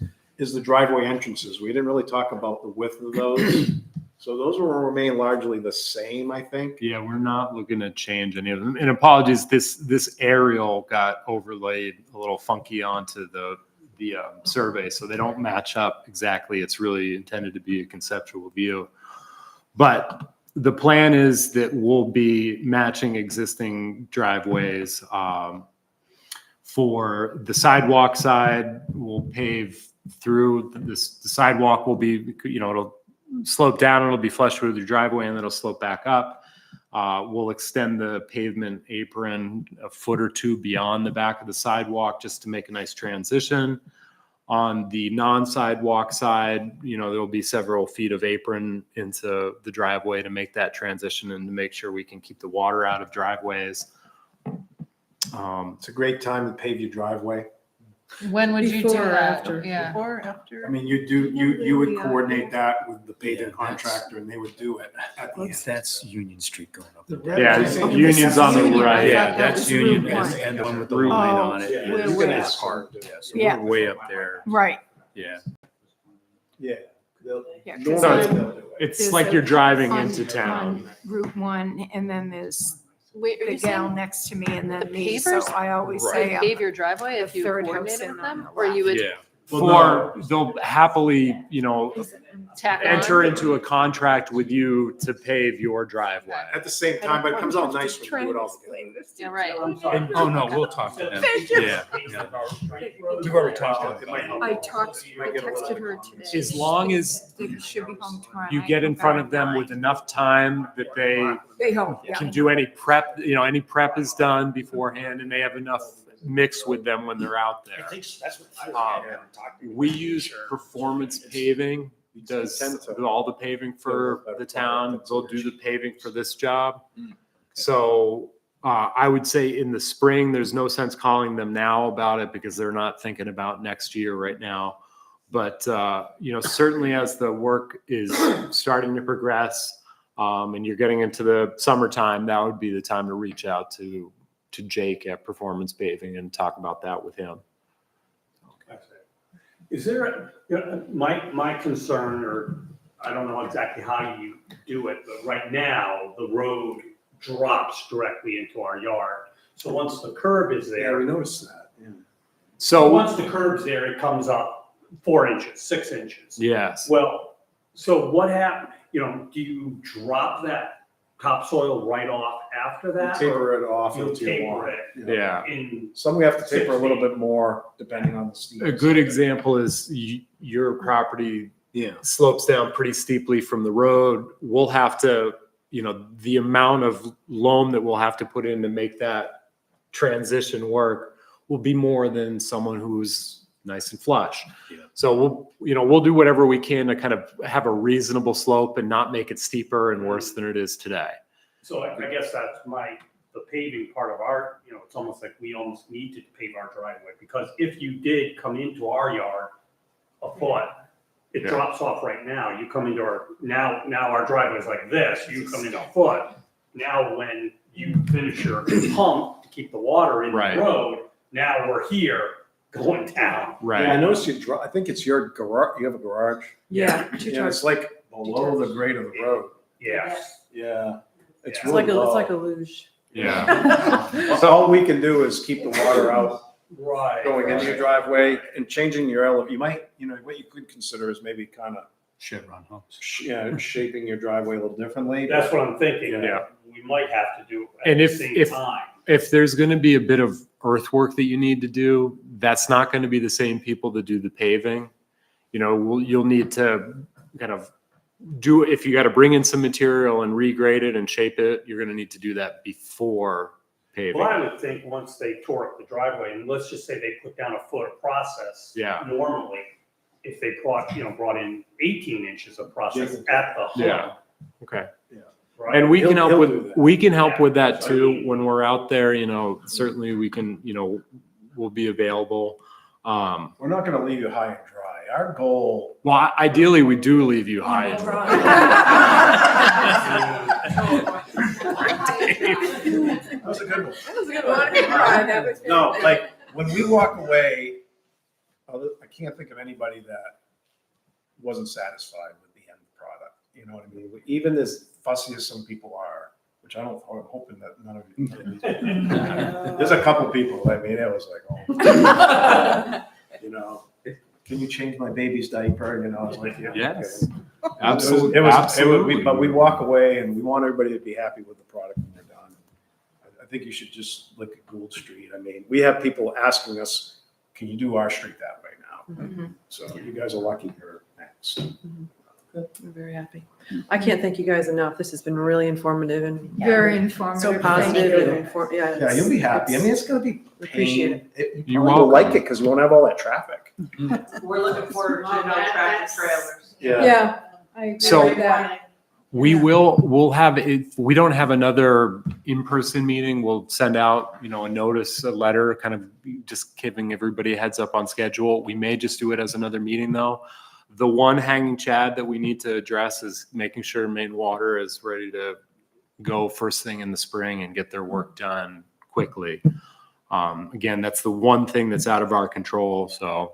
the driveway entrances. We didn't really talk about the width of those. So those will remain largely the same, I think. Yeah, we're not looking to change any of them. And apologies, this aerial got overlaid a little funky onto the survey, so they don't match up exactly. It's really intended to be a conceptual view. But the plan is that we'll be matching existing driveways. For the sidewalk side, we'll pave through. The sidewalk will be, it'll slope down, it'll be flush with your driveway, and then it'll slope back up. We'll extend the pavement apron a foot or two beyond the back of the sidewalk just to make a nice transition. On the non-sidewalk side, there'll be several feet of apron into the driveway to make that transition and to make sure we can keep the water out of driveways. It's a great time to pave your driveway. When would you do Before or that? after? Yeah. Or after. I mean, you would coordinate that with the paving contractor and they would do it at the end. That's Union Street going up. Yeah, Union's on the right. Yeah, That that's was Union Route one. and the one with the line on it. Yeah, is you can this ask part. them to do that. So Yeah. we're way up there. Right. Yeah. Yeah. Yeah, 'cause So I'm- They'll do it. It's There's like a- you're driving on- into town. on Route 1, and then there's Wait, are the you gal saying next to me, and then the me, so pavers? I always Right. say, pave your driveway if the you third house coordinated in with on them? the Or you would Yeah. Well, Or they'll happily, tack on? enter into a contract with you to pave your driveway. At the same time, but it comes out nice when you do it all together. Yeah, right. And, oh, no, we'll talk to them. Yeah. We've already talked to them. I texted her today. As long as They should be home tomorrow you night. get in front of them with enough time that they hope, yeah. can do any prep, any prep is done beforehand, and they have enough mix with them when they're out there. We use Performance Paving, does all the paving for the town. They'll do the paving for this job. So I would say in the spring, there's no sense calling them now about it because they're not thinking about next year right now. But, certainly as the work is starting to progress and you're getting into the summertime, that would be the time to reach out to Jake at Performance Paving and talk about that with him. Is there, my concern, or I don't know exactly how you do it, but right now, the road drops directly into our yard. So once the curb is Yeah, there, we noticed that. Yeah. So, once the curb's there, it comes up 4 inches, 6 inches. yes. Well, so what happened, do you drop that topsoil right off after that? Taper it off You'll if you taper want. it Yeah. in, Some we have to taper a 6 little feet. bit more depending on the steepness. A good example is your property slopes down pretty steeply from the road. We'll have to, the amount of loam that we'll have to put in to make that transition work will be more than someone who's nice and flush. Yeah. So we'll do whatever we can to kind of have a reasonable slope and not make it steeper and worse than it is today. so I guess that's the paving part of our, it's almost like we almost need to pave our driveway, because if you did come into our yard a foot, it Yeah. drops off right now. You come into now our driveway's like this, you come in a foot. Now, when you finish your pump to keep the water in Right. the road, now we're here going down. Right. Yeah, I noticed I think it's your garage, you have a garage. Yeah. two Yeah, trucks. it's like below the grade of the road. Yeah. Yeah. It's It's really It's low. like a luge. Yeah. So all we can do is keep the water out Right. going into your driveway and changing your you might, what you could consider is maybe kind of, Chevron humps. shaping your driveway a little differently. That's what I'm thinking. Yeah. We might have to do at And the if- same if- time. If there's going to be a bit of earthwork that you need to do, that's not going to be the same people that do the paving. You'll need to kind of if you got to bring in some material and regrade it and shape it, you're going to need to do that before paving. Well, I would think once they tore up the driveway, and let's just say they put down a foot of process. Yeah. Normally, if they brought in 18 inches of process at the hump. Yeah. Okay. Right? And we can He'll help do with, that. we can help Yeah, with that that's what I too. mean. When we're out there, certainly we can, we'll be available. We're not gonna leave you high and dry. Our goal. Well, ideally we do leave you high and dry. That was a good one. That was a good one. No, like, when we walk away, I can't think of anybody that wasn't satisfied with the end product. You know what I mean? Even as fussy as some people are, which I'm hoping that none of you. There's a couple people, I mean, it was like, oh. Can you change my baby's diaper? I was like, yeah. Yes. Okay. Absolutely. But we walk away and we want everybody to be happy with the product when we're done. I think you should just look at Gould Street. I mean, we have people asking us, can you do our street that way now? So you guys are lucky you're next. We're very happy. I can't thank you guys enough. This has been really informative and Very informative. so Thank positive you. and informed. Yeah. Yeah, you'll be happy. I mean, it's gonna be We appreciate pain. You're You'll like welcome. it because you won't have all that traffic. We're looking forward to no tractor trailers. Yeah, I agree So- with that. We'll have, if we don't have another in-person meeting, we'll send out, a notice, a letter, kind of just giving everybody a heads up on schedule. We may just do it as another meeting though. The one hanging chad that we need to address is making sure Maine Water is ready to go first thing in the spring and get their work done quickly. Again, that's the one thing that's out of our control, so.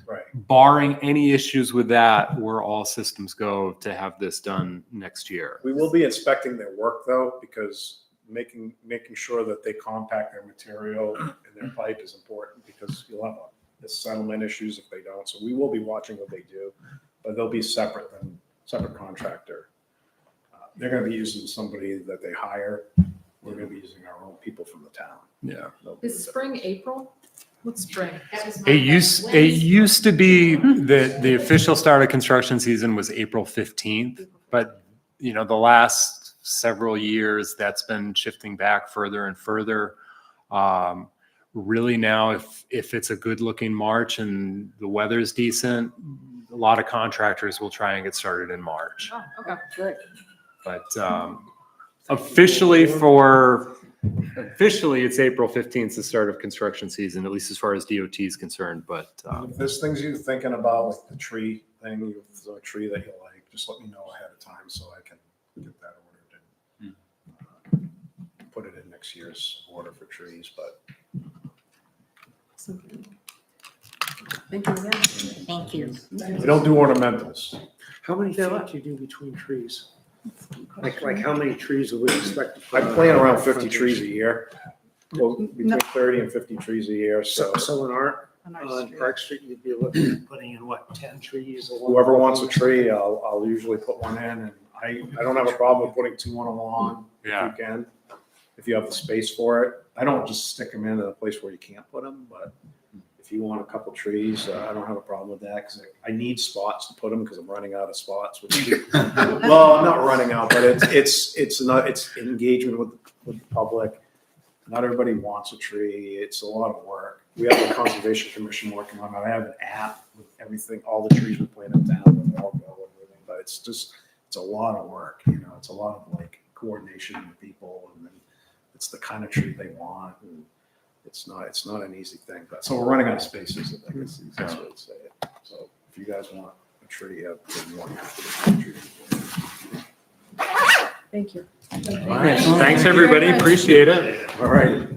Right. Barring any issues with that, we're all systems go to have this done next year. We will be inspecting their work though, because making sure that they compact their material and their pipe is important because you'll have the settlement issues if they don't. So we will be watching what they do, but they'll be separate contractor. They're gonna be using somebody that they hire. We're gonna be using our own people from the town. Yeah. They'll be Is spring April? What's spring? That was my It used to be the official start of construction season was April 15th, but the last several years that's been shifting back further and further. Really now, if it's a good looking March and the weather's decent, a lot of contractors will try and get started in March. Oh, okay. Good. But officially, it's April 15th, is the start of construction season, at least as far as DOT is concerned. But If there's things you're thinking about, like the tree thing, if there's a tree that you like, just let me know ahead of time so I can get that ordered and put it in next year's order for trees, but. Thank you again. Thank you. We don't do ornamentals. How many feet do you do between trees? Like how many trees do we expect? I plant around 50 trees a year. Well, between 30 and 50 trees a year, so So in our, On our on street. Park Street, you'd be looking at putting in what, 10 trees? along whoever the wants a lawn? tree, I'll usually put one in, and I don't have a problem with putting two on a lawn if Yeah. you can, if you have the space for it. I don't just stick them in a place where you can't put them, but if you want a couple trees, I don't have a problem with that, because I need spots to put them, because I'm running out of spots. Well, I'm not running out, but it's engagement with the public. Not everybody wants a tree. It's a lot of work. We have the Conservation Commission working on it. I have an app with everything, all the trees we plant in town, and they all go and everything, but it's a lot of work, it's a lot of like coordination with people, and then it's the kind of tree they want, and it's not an easy thing, but, so we're running out of spaces, I think is the best way to say it. So if you guys want a tree, I'd be more than happy to put a tree. Thank you. all right, thanks everybody, appreciate it. All right.